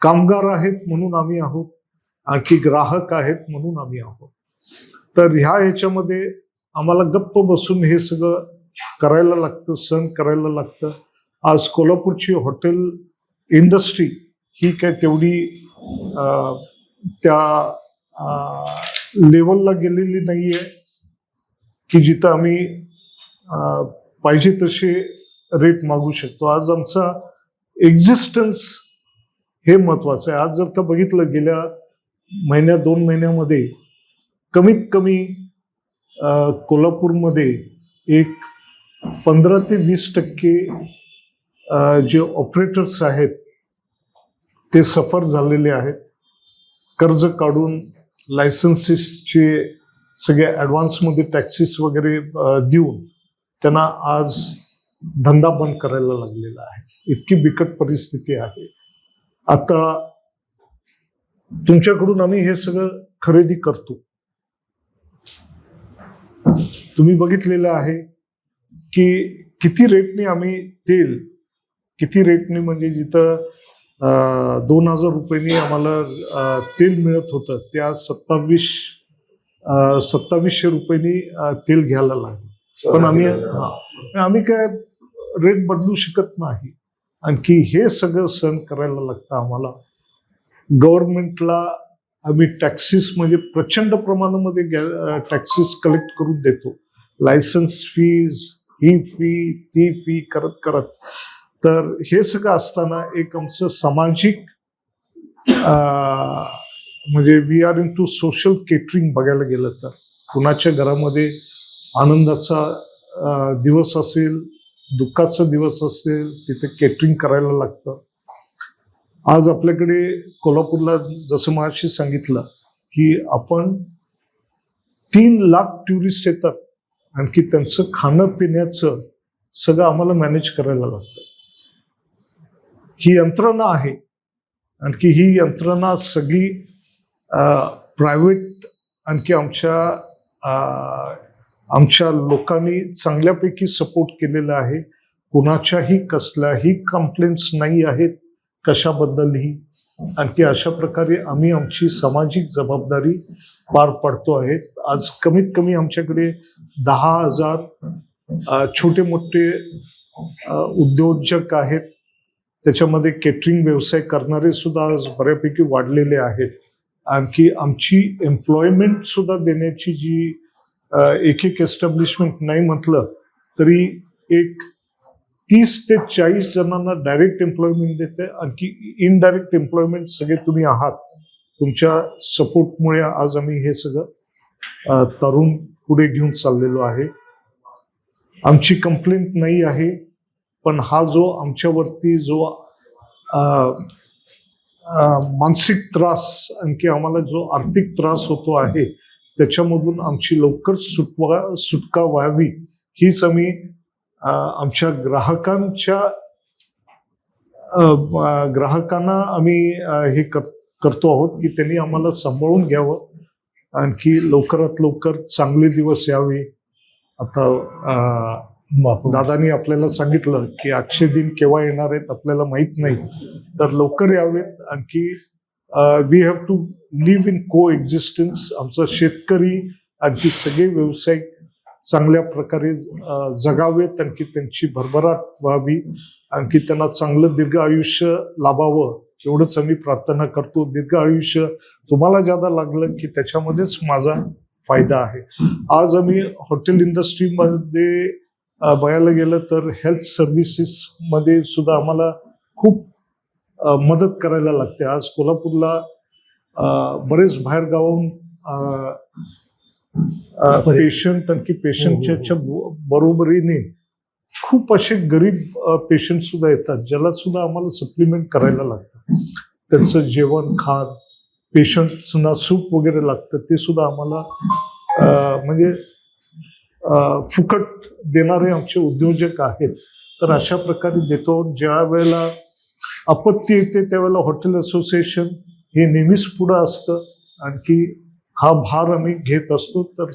Speaker 4: कामगार आहेत म्हणून आम्ही आहोत, आणखी ग्राहक आहेत म्हणून आम्ही आहोत. तर ह्याच्यामध्ये आम्हाला गप्प बसून हे सगळं करायला लागतं, सहन करायला लागतं. आज कोल्हापूरची हॉटेल इंडस्ट्री ही काय तेवढी त्या लेवलला गेलेली नाहीये की जिथं आम्ही पाहिजे तसे रेट मागू शकतो. आज आमचा एक्झिस्टन्स हे महत्वाचं आहे. आज जर का बघितलं गेल्या 2 महिन्यामध्ये कमीत कमी कोल्हापूरमध्ये एक 15 ते 20% जे ऑपरेटर्स आहेत ते सफर झालेले आहेत. कर्ज काढून लायसन्सेसचे सगळे ॲडव्हान्समध्ये टॅक्सीस वगैरे देऊन त्यांना आज धंदा बंद करायला लागलेला आहे. इतकी बिकट परिस्थिती आहे. आता तुमच्याकडून आम्ही हे सगळं खरेदी करतो. तुम्ही बघितलेलं आहे की किती रेटने आम्ही तेल, किती रेटने म्हणजे जिथं 2000 रुपयांनी आम्हाला तेल मिळत होतं ते आज 2700 रुपयांनी तेल घ्यायला लागलं. पण आम्ही काय रेट बदलू शकत नाही. आणखी हे सगळं सहन करायला लागतं आम्हाला. गव्हर्नमेंटला आम्ही टॅक्सीस म्हणजे प्रचंड प्रमाणामध्ये टॅक्सीस कलेक्ट करून देतो. लायसन्स फीज, ही फी, ती फी करत करत. तर हे सगळं असताना एक आमचं सामाजिक म्हणजे we are into social catering बघायला गेलं तर कुणाच्या घरामध्ये आनंदाचा दिवस असेल, दुःखाचा दिवस असेल, तिथे केटरिंग करायला लागतं. आज आपल्याकडे कोल्हापूरला जसं माझ्याशी सांगितलं की आपण 3 लाख टुरिस्ट येतात. आणखी त्यांचं खाणं पिण्याचं सगळं आम्हाला मॅनेज करायला लागतं. ही यंत्रणा आहे. आणखी ही यंत्रणा सगळी प्रायव्हेट आणखी आमच्या लोकांनी चांगल्यापैकी सपोर्ट केलेला आहे. कुणाच्याही कसल्याही कंप्लेंट्स नाही आहेत कशाबद्दलही. आणखी अशा प्रकारे आम्ही आमची सामाजिक जबाबदारी पार पाडतो आहे. आज कमीत कमी आमच्याकडे 10,000 छोटे मोठे उद्योजक आहेत. त्याच्यामध्ये केटरिंग व्यवसाय करणारे सुद्धा आज बऱ्यापैकी वाढलेले आहेत. आणखी आमची एम्प्लॉयमेंट सुद्धा देण्याची जी एक एस्टॅब्लिशमेंट नाही म्हटलं तरी एक 30 ते 40 जणांना डायरेक्ट एम्प्लॉयमेंट देते. आणखी इनडायरेक्ट एम्प्लॉयमेंट सगळे तुम्ही आहात. तुमच्या सपोर्टमुळे आज आम्ही हे सगळं तरुण पुढे घेऊन चाललेलो आहे. आमची कंप्लेंट नाही आहे. पण हा जो आमच्यावरती जो मानसिक त्रास आणखी आम्हाला जो आर्थिक त्रास होतो आहे त्याच्यामधून आमची लवकर सुटका व्हावी हीच आम्ही आमच्या ग्राहकांना आम्ही हे करतो आहोत की त्यांनी आम्हाला सांभाळून घ्यावं. आणखी लवकरात लवकर चांगले दिवस यावे. आता दादानी आपल्याला सांगितलं की आजचे दिन केव्हा येणार आहेत आपल्याला माहित नाही. तर लवकर यावेत. आणखी we have to live in coexistence. आमचा शेतकरी आणखी सगळे व्यावसायिक चांगल्या प्रकारे जगावेत. आणखी त्यांची भरभराट व्हावी. आणखी त्यांना चांगलं दीर्घ आयुष्य लाभावं एवढंच आम्ही प्रार्थना करतो. दीर्घ आयुष्य तुम्हाला ज्यादा लागलं की त्याच्यामध्येच माझा फायदा आहे. आज आम्ही हॉटेल इंडस्ट्रीमध्ये बघायला गेलं तर हेल्थ सर्व्हिसेस मध्ये सुद्धा आम्हाला खूप मदत करायला लागते. आज कोल्हापूरला बरेच बाहेर गावाहून पेशंट आणखी पेशंटच्या बरोबरीने खूप असे गरीब पेशंट सुद्धा येतात ज्याला सुद्धा आम्हाला सप्लिमेंट करायला लागतं. त्यांचं जेवण खाण, पेशंट्सना सूप वगैरे लागतं ते सुद्धा आम्हाला म्हणजे फुकट देणारे आमचे उद्योजक आहेत. तर अशा प्रकारे देतो. ज्या वेळेला आपत्ती येते त्यावेळेला हॉटेल असोसिएशन हे नेहमीच पुढं असतं. आणखी हा भार आम्ही घेत असतो. तर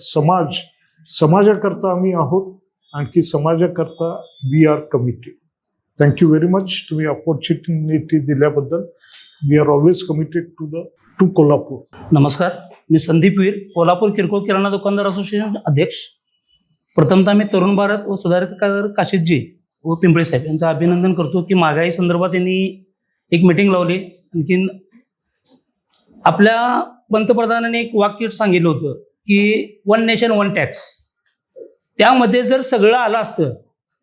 Speaker 4: समाजाकरता आम्ही आहोत. आणखी समाजाकरता we are committed. Thank you very much. तुम्ही अपॉर्च्युनिटी दिल्याबद्दल. We are always committed to Kolhapur.
Speaker 5: नमस्कार, मी संदीप वीर, कोल्हापूर किरकोळ किराणा दुकानदार असोसिएशन अध्यक्ष. प्रथमतः मी तरुण भारत व सुधाकर काशीदजी व पिंपळे साहेब यांचं अभिनंदन करतो की महागाई संदर्भात यांनी एक मीटिंग लावली. आणखीन आपल्या पंतप्रधानांनी एक वाक्य सांगितलं होतं की 1 नेशन 1 टॅक्स. त्यामध्ये जर सगळं आलं असतं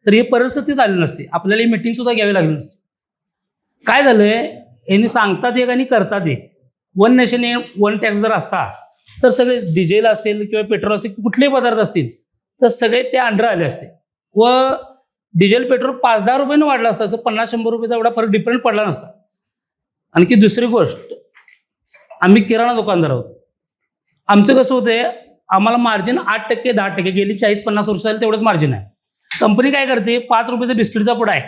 Speaker 5: तर ही परिस्थितीच आली नसती. आपल्याला ही मीटिंग सुद्धा घ्यावी लागली नसती. काय झालंय, यांनी सांगतात एक आणि करतात एक. 1 नेशन 1 टॅक्स जर असता तर सगळे डिझेल असेल किंवा पेट्रोल असेल कुठलेही पदार्थ असतील तर सगळे ते अंडर आले असते व डिझेल पेट्रोल 5-10 रुपयानं वाढलं असतं, असं 50-100 रुपयाचा एवढा फरक डिफरंट पडला नसता. आणखी दुसरी गोष्ट, आम्ही किराणा दुकानदार आहोत. आमचं कसं होतंय, आम्हाला मार्जिन 8% 10% गेली 40-50 वर्ष झाली तेवढंच मार्जिन आहे. कंपनी काय करते, 5 रुपयाचा बिस्किटचा पुडा आहे,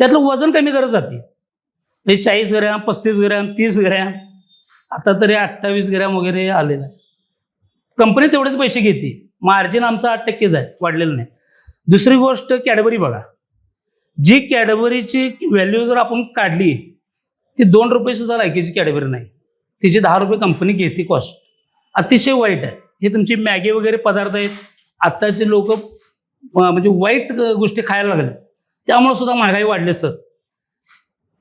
Speaker 5: त्यातलं वजन कमी करत जाते. म्हणजे 40 ग्रॅम, 35 ग्रॅम, 30 ग्रॅम, आता तरी 28 ग्रॅम वगैरे आलेलं आहे. कंपनी तेवढेच पैसे घेते, मार्जिन आमचं 8%च आहे, वाढलेलं नाही. दुसरी गोष्ट, कॅडबरी बघा, जी कॅडबरीची व्हॅल्यू जर आपण काढली ती 2 रुपये सुद्धा लायकीची कॅडबरी नाही, तिचे 10 रुपये कंपनी घेते कॉस्ट. अतिशय वाईट आहे. हे तुमची मॅगी वगैरे पदार्थ आहेत, आत्ताचे लोक म्हणजे वाईट गोष्टी खायला लागल्या, त्यामुळे सुद्धा महागाई वाढली. सर,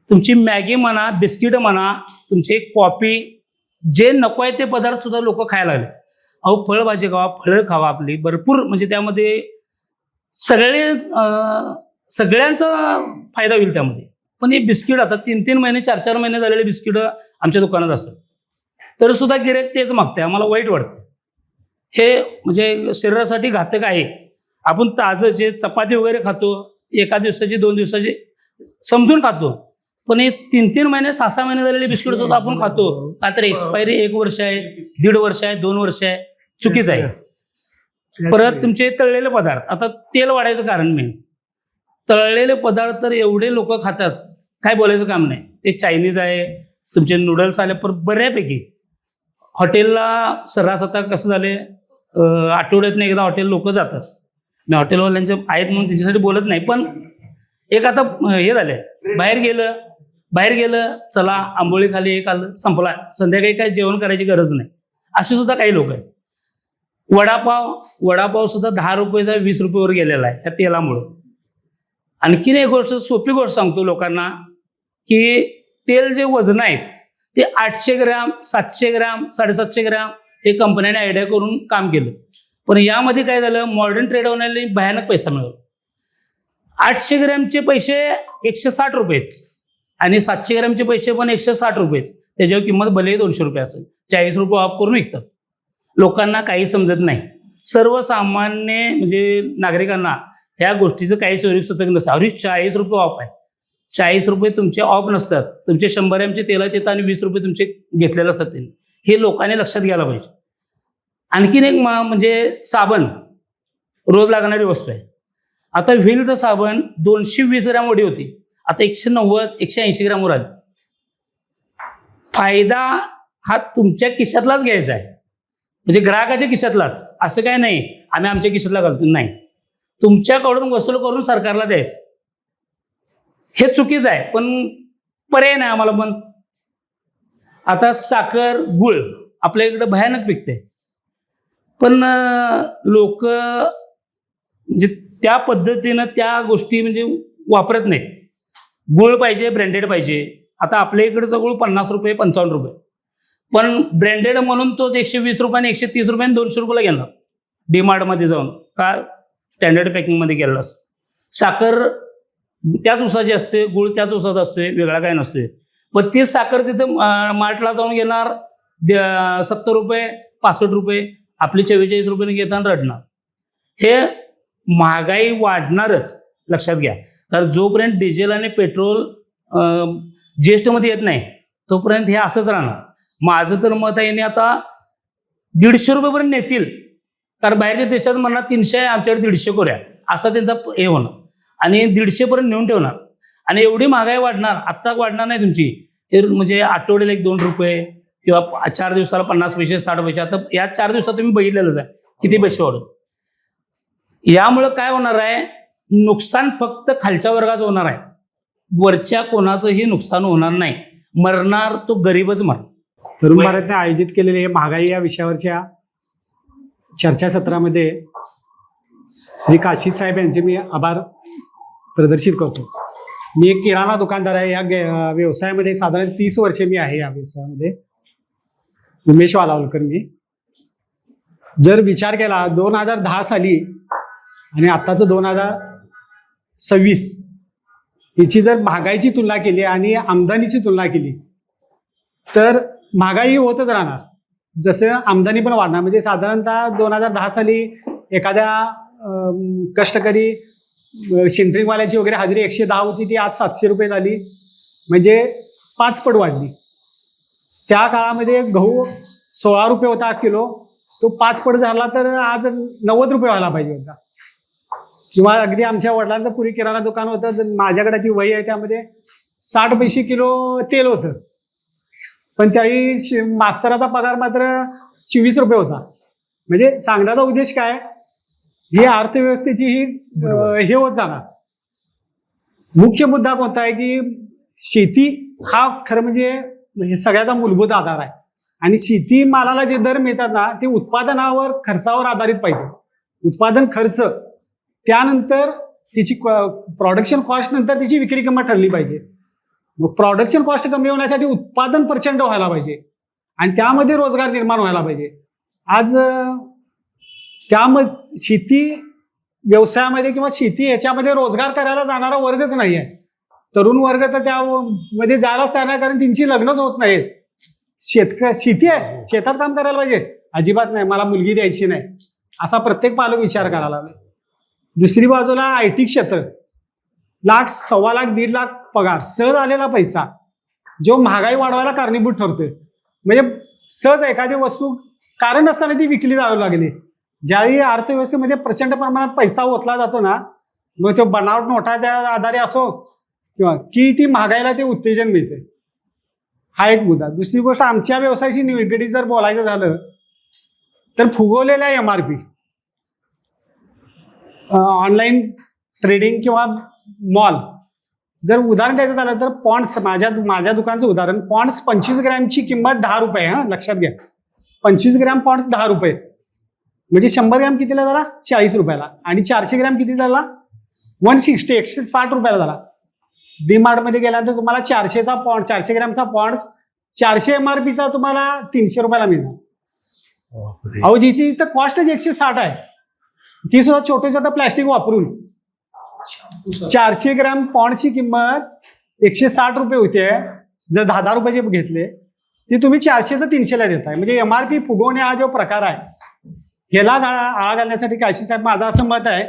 Speaker 5: तुमची मॅगी म्हणा, बिस्किट म्हणा, तुमची कॉफी, जे नको आहे ते पदार्थ सुद्धा लोक खायला लागले. अहो, फळभाजी खावा, फळं खावा आपली भरपूर, म्हणजे त्यामध्ये सगळ्यांचा फायदा होईल त्यामध्ये. पण हे बिस्किट आता 3-3 महिने 4-4 महिने झालेले बिस्किट आमच्या दुकानात असतात, तरी सुद्धा गिऱ्हाईक तेच मागते. आम्हाला वाईट वाटतं. हे म्हणजे शरीरासाठी घातक आहे. आपण ताजं जे चपाती वगैरे खातो, एका दिवसाची 2 दिवसाची समजून खातो, पण हे 3-3 महिने 6-6 महिने झालेले बिस्किट सुद्धा आपण खातो का, तर एक्सपायरी 1 वर्ष आहे, 1.5 वर्ष आहे, 2 वर्ष आहे, चुकीचं आहे. परत तुमचे तळलेले पदार्थ, आता तेल वाढायचं कारण मेन, तळलेले पदार्थ तर एवढे लोक खातात, काय बोलायचं काम नाही. ते चायनीज आहे, तुमचे नूडल्स आले, पर बऱ्यापैकी हॉटेलला सर्रास आता कसं झाले, आठवड्यातनं एकदा हॉटेल लोक जातात. मी हॉटेलवाल्यांचे आहेत म्हणून त्याच्यासाठी बोलत नाही, पण एक आता हे झालंय, बाहेर गेलं चला आंबोळी खाली, एक आलं संपला, संध्याकाळी काय जेवण करायची गरज नाही, असे सुद्धा काही लोक आहेत. वडापाव सुद्धा 10 रुपयाचा 20 रुपयावर गेलेला आहे या तेलामुळं. आणखीन एक गोष्ट, सोपी गोष्ट सांगतो लोकांना, की तेल जे वजन आहेत ते 800 ग्रॅम, 700 ग्रॅम, 750 ग्रॅम हे कंपन्याने आयडिया करून काम केलं. पण यामध्ये काय झालं, मॉडर्न ट्रेड होण्याने भयानक पैसा मिळवला. 800 ग्रॅमचे पैसे 160 रुपयेच आणि 700 ग्रॅमचे पैसे पण 160 रुपयेच. त्याच्यावर किंमत भले 200 रुपये असेल, 40 रुपये ऑफ करून विकतात. लोकांना काही समजत नाही. सर्वसामान्य म्हणजे नागरिकांना ह्या गोष्टीचं काही सुतक नसतं. अरे 40 रुपये ऑफ आहे, 40 रुपये तुमचे ऑफ नसतात, तुमचे 100 ग्रॅमचे तेलात येतात आणि 20 रुपये तुमचे घेतलेले असतात. हे लोकांनी लक्षात घ्यायला पाहिजे. आणखीन एक म्हणजे साबण रोज लागणारी वस्तू आहे. आता व्हीलचं साबण 220 ग्रॅम वडी होती, आता 190-180 ग्रॅमवर आली. फायदा हा तुमच्या खिशातलाच घ्यायचा आहे, म्हणजे ग्राहकाच्या खिशातलाच. असं काय नाही आम्ही आमच्या खिशातला घालतो, नाही, तुमच्याकडून वसूल करून सरकारला द्यायचं. हे चुकीचं आहे, पण पर्याय नाही आम्हाला. पण आता साखर, गुळ आपल्या इकडे भयानक पिकते, पण लोक म्हणजे त्या पद्धतीनं त्या गोष्टी म्हणजे वापरत नाहीत. गुळ पाहिजे, ब्रँडेड पाहिजे. आता आपल्या इकडचं गुळ 50 रुपये 55 रुपये, पण ब्रँडेड म्हणून तोच 120 रुपयाने 130 रुपयाने 200 रुपयाला घेणार डीमार्टमध्ये जाऊन, का स्टँडर्ड पॅकिंगमध्ये गेलेलं असतं. साखर त्याच उसाची असते, गुळ त्याच उसाचा असतोय, वेगळा काय नसतोय. पण तीच साखर तिथं मार्टला जाऊन घेणार 70 रुपये 65 रुपये, आपली 44 रुपयाने घेताना रडणार. हे महागाई वाढणारच, लक्षात घ्या. तर जोपर्यंत डिझेल आणि पेट्रोल GST मध्ये येत नाही तोपर्यंत हे असंच राहणार. माझं तर मत आहे, आता 150 रुपयेपर्यंत नेतील, कारण बाहेरच्या देशात म्हणणार 300 आहे, आमच्याकडे 150 करूया, असा त्यांचा हे होणार आणि 150 पर्यंत नेऊन ठेवणार. आणि एवढी महागाई वाढणार, आत्ता वाढणार नाही तुमची, ते म्हणजे आठवड्याला 1-2 रुपये किंवा 4 दिवसाला 50 पैसे 60 पैसे. आता या 4 दिवसात तुम्ही बघितलेलंच आहे किती पैसे वाढून. यामुळं काय होणार आहे, नुकसान फक्त खालच्या वर्गाचं होणार आहे, वरच्या कोणाचंही नुकसान होणार नाही. मरणार तो गरीबच मरणार.
Speaker 6: तरुण भारतने आयोजित केलेले हे महागाई या विषयावरच्या चर्चासत्रामध्ये श्री काशीद साहेब यांचे मी आभार प्रदर्शित करतो. मी एक किराणा दुकानदार आहे. या व्यवसायामध्ये साधारण 30 वर्षे मी आहे या व्यवसायामध्ये. उमेश वालावलकर मी. जर विचार केला 2010 साली आणि आत्ताचं 2026 याची जर महागाईची तुलना केली आणि आमदानीची तुलना केली तर महागाई होतच राहणार. जसं आमदानी पण वाढणार. म्हणजे साधारणतः 2010 साली एखाद्या कष्टकरी सेंट्रिंगवाल्याची वगैरे हजेरी 110 होती, ती आज 700 रुपये झाली, म्हणजे 5 पट वाढली. त्या काळामध्ये गहू 16 रुपये होता किलो, तो 5 पट झाला तर आज 90 रुपये व्हायला पाहिजे होता. किंवा अगदी आमच्या वडिलांचं पूर्वी किराणा दुकान होतं, तर माझ्याकडे ती वही आहे, त्यामध्ये 60 पैसे किलो तेल होतं, पण त्यावेळी मास्तराचा पगार मात्र 24 रुपये होता. म्हणजे सांगण्याचा उद्देश काय, ही अर्थव्यवस्थेची ही हे होत जाणार. मुख्य मुद्दा कोणता आहे की शेती हा खरं म्हणजे सगळ्याचा मूलभूत आधार आहे. आणि शेती मालाला जे दर मिळतात ना, ते उत्पादनावर खर्चावर आधारित पाहिजे. उत्पादन खर्च, त्यानंतर तिची प्रोडक्शन कॉस्ट, नंतर तिची विक्री किंमत ठरली पाहिजे. मग प्रोडक्शन कॉस्ट कमी होण्यासाठी उत्पादन प्रचंड व्हायला पाहिजे आणि त्यामध्ये रोजगार निर्माण व्हायला पाहिजे. आज त्यामध्ये शेती व्यवसायामध्ये किंवा शेती ह्याच्यामध्ये रोजगार करायला जाणारा वर्गच नाही आहे. तरुण वर्ग तर त्यामध्ये जायलाच तयार नाही, कारण त्यांची लग्नच होत नाहीत. शेती आहे, शेतात काम करायला पाहिजे, अजिबात नाही, मला मुलगी द्यायची नाही, असा प्रत्येक पालक विचार करायला लागला. दुसरी बाजूला IT क्षेत्र, 1,00,000, 1,25,00,000, 1,50,000 पगार, सहज आलेला पैसा जो महागाई वाढवायला कारणीभूत ठरतोय. म्हणजे सहज एखादी वस्तू कारण नसताना ती विकली जावी लागली. ज्यावेळी अर्थव्यवस्थेमध्ये प्रचंड प्रमाणात पैसा ओतला जातो ना, मग तो बनावट नोटाच्या आधारे असो किंवा की ती महागाईला ते उत्तेजन मिळते. हा एक मुद्दा. दुसरी गोष्ट, आमच्या व्यवसायाशी निगडीत जर बोलायचं झालं तर फुगवलेल्या MRP, ऑनलाईन ट्रेडिंग किंवा मॉल, जर उदाहरण द्यायचं झालं तर पॉन्ड्स, माझ्या दुकानचं उदाहरण, पॉन्ड्स 25 ग्रॅमची किंमत 10 रुपये. हा, लक्षात घ्या, 25 ग्रॅम पॉन्ड्स 10 रुपये, म्हणजे 100 ग्रॅम कितीला झाला, 40 रुपयाला. आणि 400 ग्रॅम किती झाला, 160, 160 रुपयाला झाला. डीमार्टमध्ये गेल्यानंतर तुम्हाला 400चा पॉन्ड, 400 ग्रॅमचा पॉन्ड्स 400 MRPचा तुम्हाला 300 रुपयाला मिळणार. अहो, जिची तर कॉस्टच 160 आहे, ती सुद्धा छोटं प्लॅस्टिक वापरून 400 ग्रॅम पॉन्डची किंमत 160 रुपये होते. जर 10 रुपयाचे घेतले, ती तुम्ही 400चं 300ला देताय. म्हणजे MRP फुगवणे हा जो प्रकार आहे, ह्याला आळा घालण्यासाठी काशी साहेब, माझं असं मत आहे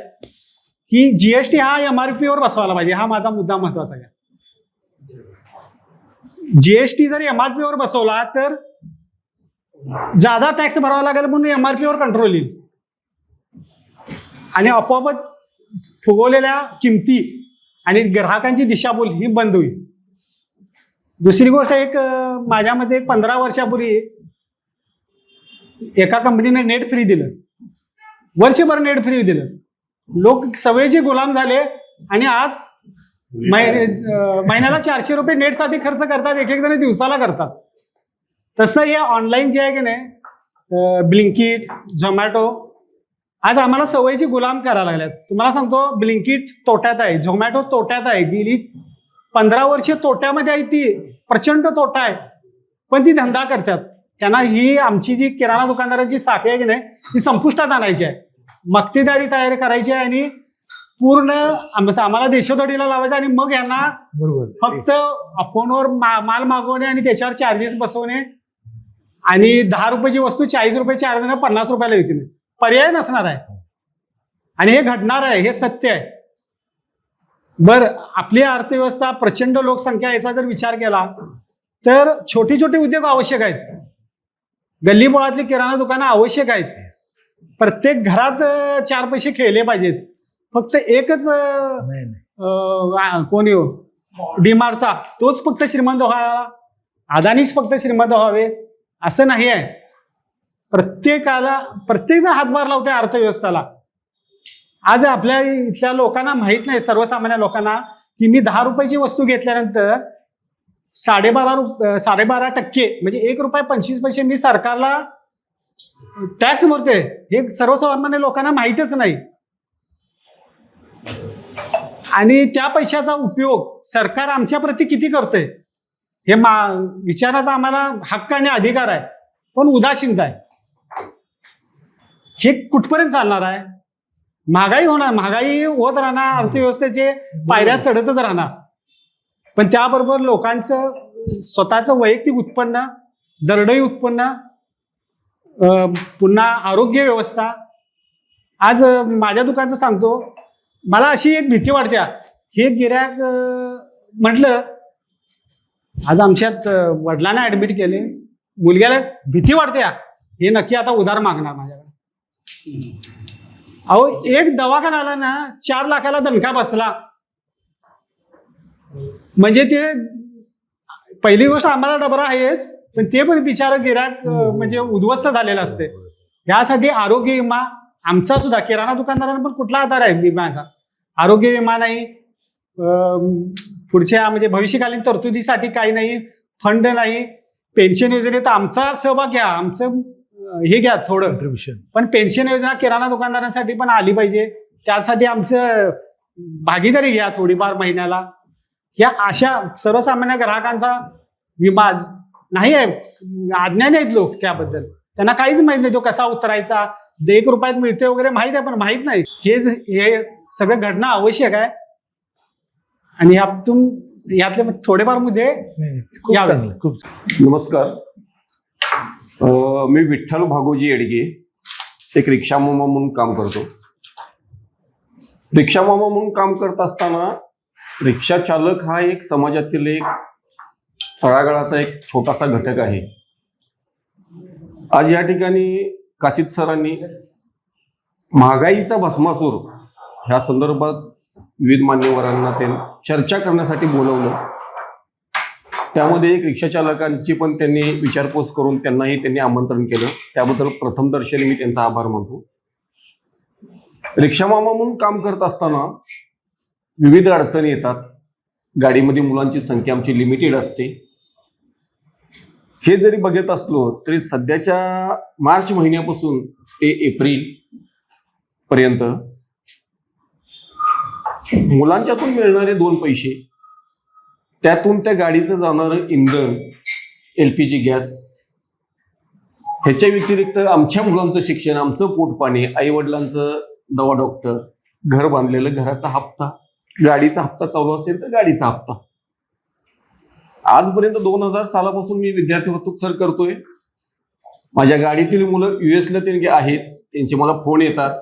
Speaker 6: की GST हा MRP वर बसवायला पाहिजे. हा माझा मुद्दा महत्वाचा आहे. GST जर MRP वर बसवला तर जादा टॅक्स भरावा लागेल, म्हणून MRP वर कंट्रोल येईल आणि आपोआपच फुगवलेल्या किमती आणि ग्राहकांची दिशाभूल ही बंद होईल. दुसरी गोष्ट, एक माझ्यामध्ये 15 वर्षापूर्वी एका कंपनीने नेट फ्री दिलं, वर्षभर नेट फ्री दिलं. लोक सवयीचे गुलाम झाले आणि आज महिन्याला 400 रुपये नेटसाठी खर्च करतात, एक जण दिवसाला करतात. तसं हे ऑनलाईन जे आहे की नाही, ब्लिंकिट, झोमॅटो, आज आम्हाला सवयीची गुलाम करायला लागल्यात. तुम्हाला सांगतो, ब्लिंकिट तोट्यात आहे, झोमॅटो तोट्यात आहे, गेली 15 वर्ष तोट्यामध्ये आहे, ती प्रचंड तोटा आहे, पण ती धंदा करतात. त्यांना ही आमची जी किराणा दुकानदारांची साखळी आहे की नाही, ती संपुष्टात आणायची आहे, मक्तेदारी तयारी करायची आहे आणि पूर्ण आम्हाला देशोधडीला लावायचं आणि मग यांना
Speaker 1: बरोबर
Speaker 6: फक्त फोनवर माल मागवणे आणि त्याच्यावर चार्जेस बसवणे आणि 10 रुपयाची वस्तू 40 रुपये चार्ज 50 रुपयाला विकणे, पर्याय नसणार आहे. आणि हे घडणार आहे, हे सत्य आहे. बरं, आपली अर्थव्यवस्था, प्रचंड लोकसंख्या, याचा जर विचार केला तर छोटे छोटे उद्योग आवश्यक आहेत. गल्लीबोळातली किराणा दुकानं आवश्यक आहेत. प्रत्येक घरात 4 पैसे खेळले पाहिजेत. फक्त एकच कोणी डीमार्टचा तोच फक्त श्रीमंत व्हावा, अदानीच फक्त श्रीमंत व्हावे असं नाही आहे. प्रत्येकजण हातभार लावतोय अर्थव्यवस्थेला. आज आपल्या इथल्या लोकांना माहित नाही, सर्वसामान्य लोकांना, की मी 10 रुपयाची वस्तू घेतल्यानंतर 12.5% म्हणजे ₹1.25 मी सरकारला टॅक्स भरते. हे सर्वसामान्य लोकांना माहितच नाही. आणि त्या पैशाचा उपयोग सरकार आमच्या प्रती किती करतंय हे विचाराचा आम्हाला हक्क आणि अधिकार आहे, पण उदासीनता आहे. हे कुठपर्यंत चालणार आहे? महागाई होणार, महागाई होत राहणार, अर्थव्यवस्थेचे पायऱ्या चढतच राहणार. पण त्याबरोबर लोकांचं स्वतःचं वैयक्तिक उत्पन्न, दरडोई उत्पन्न पुन्हा आरोग्य व्यवस्था. आज माझ्या दुकानचं सांगतो, मला अशी एक भीती वाटते, हे गिऱ्हाईक म्हटलं, आज आमच्यात वडिलांना ऍडमिट केले, मुलग्याला भीती वाटते, हे नक्की आता उधार मागणार माझ्याकडे. अहो, एक दवाखाना आला ना 4 लाखाला दणका बसला. म्हणजे ते पहिली गोष्ट आम्हाला डबरा आहेच, पण ते पण बिचारा गिऱ्हाईक म्हणजे उद्ध्वस्त झालेलं असते. यासाठी आरोग्य विमा आमचा सुद्धा, किराणा दुकानदारांना पण कुठला आधार आहे विम्याचा? आरोग्य विमा नाही, पुढच्या म्हणजे भविष्यकालीन तरतुदीसाठी काही नाही, फंड नाही, पेन्शन योजनेत आमचा सहभाग घ्या, आमचं हे घ्या थोडं
Speaker 1: कॉन्ट्रीब्युशन.
Speaker 6: पण पेन्शन योजना किराणा दुकानदारांसाठी पण आली पाहिजे, त्यासाठी आमचं भागीदारी घ्या थोडीफार महिन्याला. या अशा सर्वसामान्य ग्राहकांचा विमा नाही आहे, अज्ञानी आहेत लोक त्याबद्दल, त्यांना काहीच माहित नाही तो कसा उतरायचा, 1 रुपयात मिळते वगैरे माहित आहे पण माहित नाही. हे सगळं घडणं आवश्यक आहे. आणि यातले थोडेफार मुद्दे
Speaker 1: खूप
Speaker 6: यावे.
Speaker 1: चांगलं, खूप
Speaker 7: नमस्कार. मी विठ्ठल भागोजी येडगे, एक रिक्षा मामा म्हणून काम करतो. रिक्षा मामा म्हणून काम करत असताना रिक्षा चालक हा एक समाजातील एक तळागाळाचा एक छोटासा घटक आहे. आज या ठिकाणी काशीद सरांनी महागाईचा भस्मासूर ह्या संदर्भात विविध मान्यवरांना ते चर्चा करण्यासाठी बोलवलं. त्यामध्ये एक रिक्षा चालकांची पण त्यांनी विचारपूस करून त्यांनी आमंत्रण केलं. त्याबद्दल प्रथमदर्शनी मी त्यांचा आभार मानतो. रिक्षा मामा म्हणून काम करत असताना विविध अडचणी येतात. गाडीमध्ये मुलांची संख्या आमची लिमिटेड असते. हे जरी बघत असलो तरी सध्याच्या मार्च महिन्यापासून ते एप्रिल पर्यंत मुलांच्यातून मिळणारे 2 पैसे, त्यातून त्या गाडीचं जाणारं इंधन, LPG गॅस, ह्याच्या व्यतिरिक्त आमच्या मुलांचं शिक्षण, आमचं पोटपाणी, आईवडिलांचं दवा डॉक्टर, घर बांधलेलं, घराचा हप्ता, गाडीचा हप्ता चालू असेल तर गाडीचा हप्ता. आजपर्यंत 2000 सालापासून मी विद्यार्थी वाहतूक सर करतोय. माझ्या गाडीतील मुलं US ला ते आहेत, त्यांचे मला फोन येतात,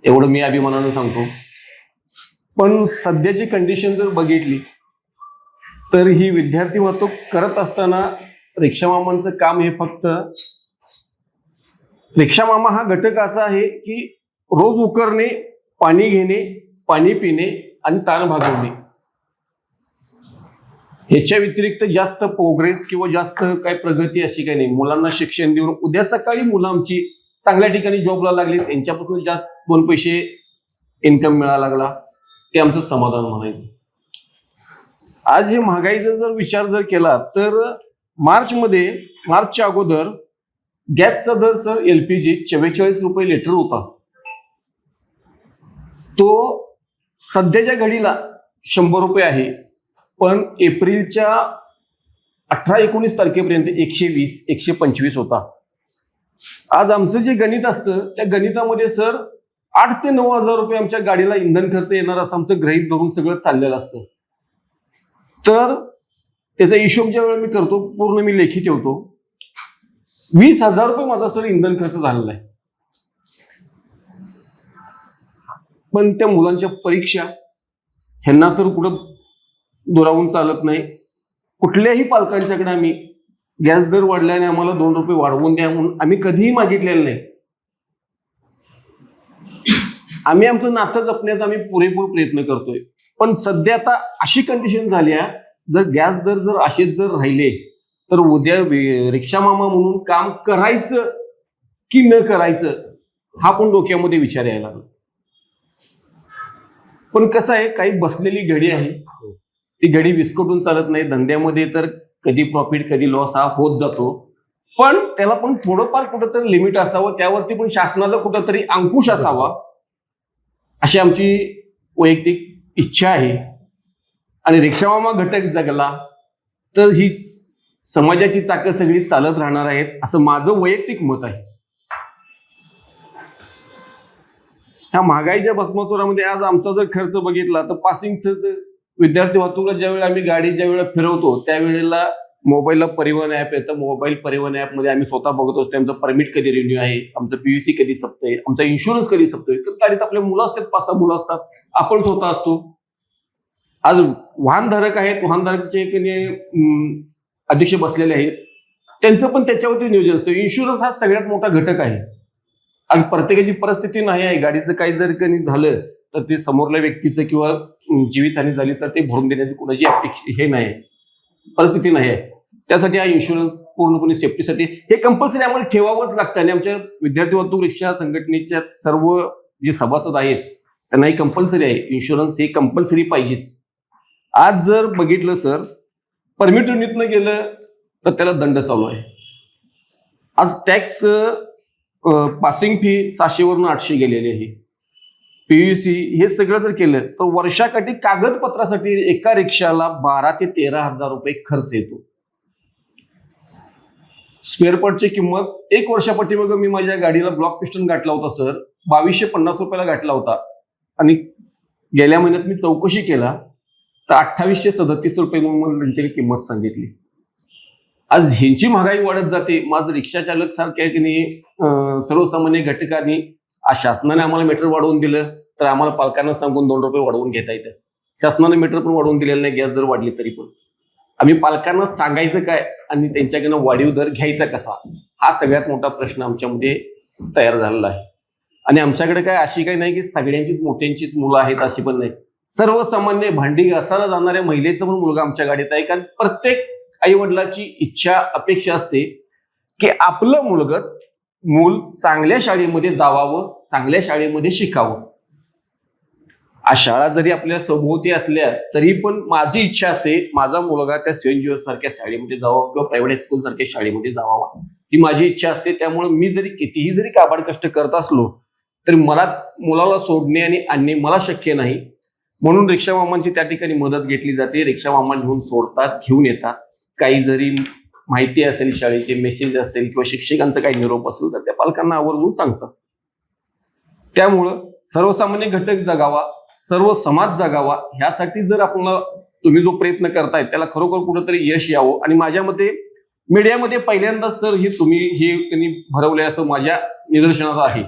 Speaker 7: एवढं मी अभिमानानं सांगतो. पण सध्याची कंडिशन जर बघितली तर ही विद्यार्थी वाहतूक करत असताना रिक्षा मामांचं काम हे फक्त, रिक्षा मामा हा घटक असा आहे की रोज उकरणे, पाणी घेणे, पाणी पिणे आणि ताण भागवणे, ह्याच्या व्यतिरिक्त जास्त प्रोग्रेस किंवा जास्त काही प्रगती अशी काही नाही. मुलांना शिक्षण देऊन उद्या सकाळी मुलं आमची चांगल्या ठिकाणी जॉबला लागली, त्यांच्यापासून जास्त 2 पैसे इन्कम मिळायला लागला, ते आमचं समाधान म्हणायचं. आज हे महागाईचा जर विचार जर केला तर मार्चच्या अगोदर गॅसचा दर सर LPG 44 रुपये लिटर होता. तो सध्याच्या घडीला 100 रुपये आहे. पण एप्रिलच्या 18-19 तारखेपर्यंत 120, 125 होता. आज आमचं जे गणित असतं त्या गणितामध्ये सर 8 ते 9 हजार रुपये आमच्या गाडीला इंधन खर्च येणार असं आमचं गृहीत धरून सगळं चाललेलं असतं. तर त्याचा हिशोब ज्या वेळेला मी करतो, पूर्ण मी लेखी ठेवतो, 20,000 रुपये माझा सर इंधन खर्च झालेला आहे. पण त्या मुलांच्या परीक्षा ह्यांना तर कुठं दुरावून चालत नाही. कुठल्याही पालकांच्याकडे आम्ही गॅस दर वाढल्याने आम्हाला 2 रुपये वाढवून द्या म्हणून आम्ही कधीही मागितलेलं नाही. आम्ही आमचं नातं जपण्याचा आम्ही पुरेपूर प्रयत्न करतोय. पण सध्या आता अशी कंडिशन झाली आहे, जर गॅस दर जर असेच जर राहिले तर उद्या रिक्षा मामा म्हणून काम करायचं की न करायचं हा पण डोक्यामध्ये विचार यायला लागला. पण कसं आहे, काही बसलेली घडी आहे, ती घडी विस्कटून चालत नाही. धंद्यामध्ये तर कधी प्रॉफिट कधी लॉस हा होत जातो, पण त्याला पण थोडंफार कुठंतरी लिमिट असावं, त्यावरती पण शासनाचा कुठंतरी अंकुश असावा अशी आमची वैयक्तिक इच्छा आहे. आणि रिक्षामामा घटक जगला तर ही समाजाची चाकं सगळी चालत राहणार आहेत असं माझं वैयक्तिक मत आहे. ह्या महागाईच्या भस्मासुरामध्ये आज आमचा जर खर्च बघितला तर पासिंगचं विद्यार्थी वाहतुकीला ज्यावेळेला आम्ही गाडी ज्यावेळेला फिरवतो त्यावेळेला मोबाईलला परिवहन ॲप येतं, मोबाईल परिवहन ॲपमध्ये आम्ही स्वतः बघत असतो आमचं परमिट कधी रिन्यू आहे, आमचं पीयूसी कधी संपतंय, आमचा इन्शुरन्स कधी संपतोय. तर गाडीत आपले मुलं असतात, 5-6 मुलं असतात, आपण स्वतः असतो. आज वाहनधारक आहेत, वाहनधारकचे अध्यक्ष बसलेले आहेत, त्यांचं पण त्याच्यावरती नियोजन असतं. इन्शुरन्स हा सगळ्यात मोठा घटक आहे. आज प्रत्येकाची परिस्थिती नाही आहे, गाडीचं काही जर कधी झालं तर ते समोरल्या व्यक्तीचं किंवा जीवितहानी झाली तर ते भरून देण्याची कुणाची हे नाही, परिस्थिती नाही आहे. त्यासाठी हा इन्शुरन्स पूर्णपणे सेफ्टीसाठी हे कंपल्सरी आम्हाला ठेवावंच लागतं. आणि आमच्या विद्यार्थी वाहतूक रिक्षा संघटनेच्या सर्व जे सभासद आहेत त्यांना हे कंपल्सरी आहे, इन्शुरन्स हे कंपल्सरी पाहिजेच. आज जर बघितलं सर, परमिट रिन्यूतनं गेलं तर त्याला दंड चालू आहे. आज टॅक्स पासिंग फी 700 वरून 800 गेलेली आहे. पीयूसी हे सगळं जर केलं तर वर्षाकाठी कागदपत्रासाठी एका रिक्षाला 12,000 ते 13,000 रुपये खर्च येतो. स्पेअर पार्टची किंमत 1 वर्षापाठीमागं मी माझ्या गाडीला ब्लॉक पिस्टन गाठला होता सर, 2250 रुपयाला गाठला होता. आणि गेल्या महिन्यात मी चौकशी केला तर 2837 रुपये म्हणून मला त्यांची किंमत सांगितली. आज ह्यांची महागाई वाढत जाते. माझं रिक्षा चालक सारख्या की नाही सर्वसामान्य घटकांनी आज शासनाने आम्हाला मीटर वाढवून दिलं तर आम्हाला पालकांना सांगून 2 रुपये वाढवून घेता येतं. शासनाने मीटर पण वाढवून दिलेलं नाही, गॅस दर वाढली तरी पण. आम्ही पालकांना सांगायचं काय आणि त्यांच्याकडनं वाढीव दर घ्यायचा कसा, हा सगळ्यात मोठा प्रश्न आमच्यामध्ये तयार झालेला आहे. आणि आमच्याकडे काय अशी काही नाही की सगळ्यांचीच मोठ्यांचीच मुलं आहेत अशी पण नाही. सर्वसामान्य भांडी घासायला जाणाऱ्या महिलेचा पण मुलगा आमच्या गाडीत आहे. कारण प्रत्येक आई वडिलाची इच्छा अपेक्षा असते की आपलं मूल चांगल्या शाळेमध्ये जावावं, चांगल्या शाळेमध्ये शिकावं. आज शाळा जरी आपल्या सभोवती असल्या तरी पण माझी इच्छा असते माझा मुलगा त्या सेंट जोसेफ सारख्या शाळेमध्ये जावा किंवा प्रायव्हेट हायस्कूल सारख्या शाळेमध्ये जावा, ही माझी इच्छा असते. त्यामुळे मी जरी कितीही जरी काबाड कष्ट करत असलो तरी मला मुलाला सोडणे आणि आणणे मला शक्य नाही. म्हणून रिक्षा मामांची त्या ठिकाणी मदत घेतली जाते. रिक्षा मामा घेऊन सोडतात, घेऊन येतात. काही जरी माहिती असेल, शाळेचे मेसेज असेल किंवा शिक्षकांचा काही निरोप असेल तर त्या पालकांना आवर्जून सांगतात. त्यामुळं सर्वसामान्य घटक जगावा, सर्व समाज जगावा, ह्यासाठी जर आपल्याला तुम्ही जो प्रयत्न करताय त्याला खरोखर कुठंतरी यश यावं. आणि माझ्या मते मीडियामध्ये पहिल्यांदाच सर हे तुम्ही हे त्यांनी भरवले असं माझ्या निदर्शनात आहे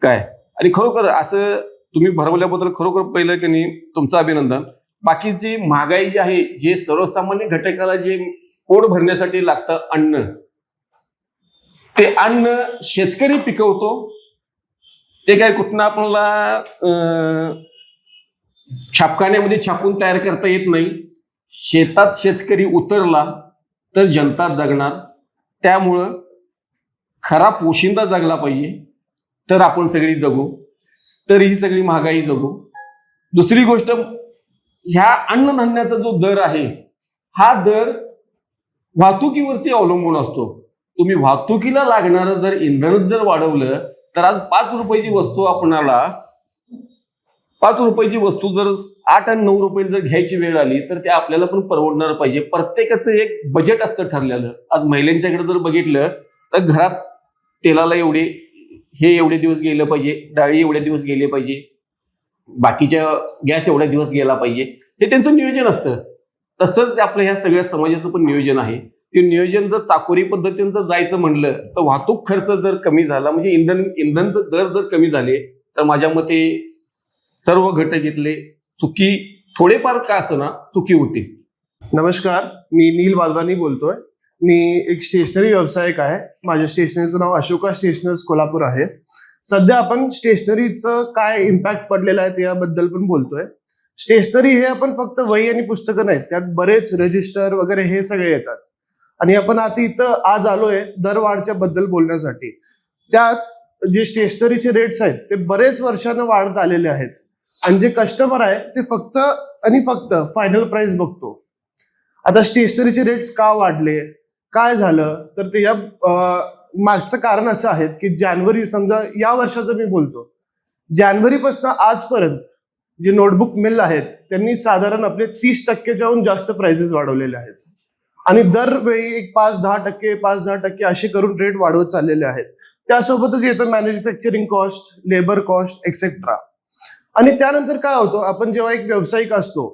Speaker 7: काय. आणि खरोखर असं तुम्ही भरवल्याबद्दल खरोखर पहिलं की नाही तुमचं अभिनंदन. बाकीची महागाई जी आहे, जे सर्वसामान्य घटकाला जे पोट भरण्यासाठी लागतं अन्न, ते अन्न शेतकरी पिकवतो. ते काय कुठनं आपल्याला छापखान्यामध्ये छापून तयार करता येत नाही. शेतात शेतकरी उतरला तर जनता जगणार. त्यामुळं खरा पोशिंदा जगला पाहिजे तर आपण सगळी जगू, तर ही सगळी महागाई जगू. दुसरी गोष्ट, ह्या अन्नधान्याचा जो दर आहे हा दर वाहतुकीवरती अवलंबून असतो. तुम्ही वाहतुकीला लागणारं जर इंधन जर वाढवलं तर आज 5 रुपयाची वस्तू आपणाला 5 रुपयाची वस्तू जर 8 आणि 9 रुपये जर घ्यायची वेळ आली तर ते आपल्याला पण परवडणार पाहिजे. प्रत्येकाचं एक बजेट असतं ठरलेलं. आज महिलांच्याकडे जर बघितलं तर घरात तेलाला एवढे दिवस गेलं पाहिजे, डाळी एवढे दिवस गेले पाहिजे, बाकीच्या गॅस एवढ्या दिवस गेला पाहिजे, हे त्यांचं नियोजन असतं. तसंच आपल्या ह्या सगळ्या समाजाचं पण नियोजन आहे. ते नियोजन जर चाकोरी पद्धतीनं जर जायचं म्हणलं तर वाहतूक खर्च जर कमी झाला, म्हणजे इंधनचं दर जर कमी झाले तर माझ्या मते सर्व घटक इथले सुखी, थोडेफार का असना सुखी होतील.
Speaker 8: नमस्कार, मी नील वाधवानी बोलतोय. मी एक स्टेशनरी व्यावसायिक आहे. माझ्या स्टेशनरीचं नाव अशोका स्टेशनर्स कोल्हापूर आहे. सध्या आपण स्टेशनरीचं काय इम्पॅक्ट पडलेला आहे याबद्दल पण बोलतोय. स्टेशनरी हे आपण फक्त वही आणि पुस्तकं नाहीत, त्यात बरेच रजिस्टर वगैरे हे सगळे येतात. आणि आपण आता इथं आज आलोय दरवाढच्या बद्दल बोलण्यासाठी. त्यात जे स्टेशनरीचे रेट्स आहेत ते बरेच वर्षानं वाढत आलेले आहेत. आणि जे कस्टमर आहे ते फक्त आणि फक्त फायनल प्राइस बघतो. आता स्टेशनरीचे रेट्स का वाढले, काय झालं, तर ते या मागचं कारण असं आहे की जानेवारी, समजा या वर्षाचं मी बोलतो, जानेवारीपासून आजपर्यंत जे नोटबुक मिल आहेत त्यांनी साधारण आपले 30%च्याहून जास्त प्राइसेस वाढवलेले आहेत. आणि दरवेळी एक 5-10% असे करून रेट वाढवत चाललेले आहेत. त्यासोबतच येतं manufacturing cost, labour cost etcetera. आणि त्यानंतर काय होतं, आपण जेव्हा एक व्यावसायिक असतो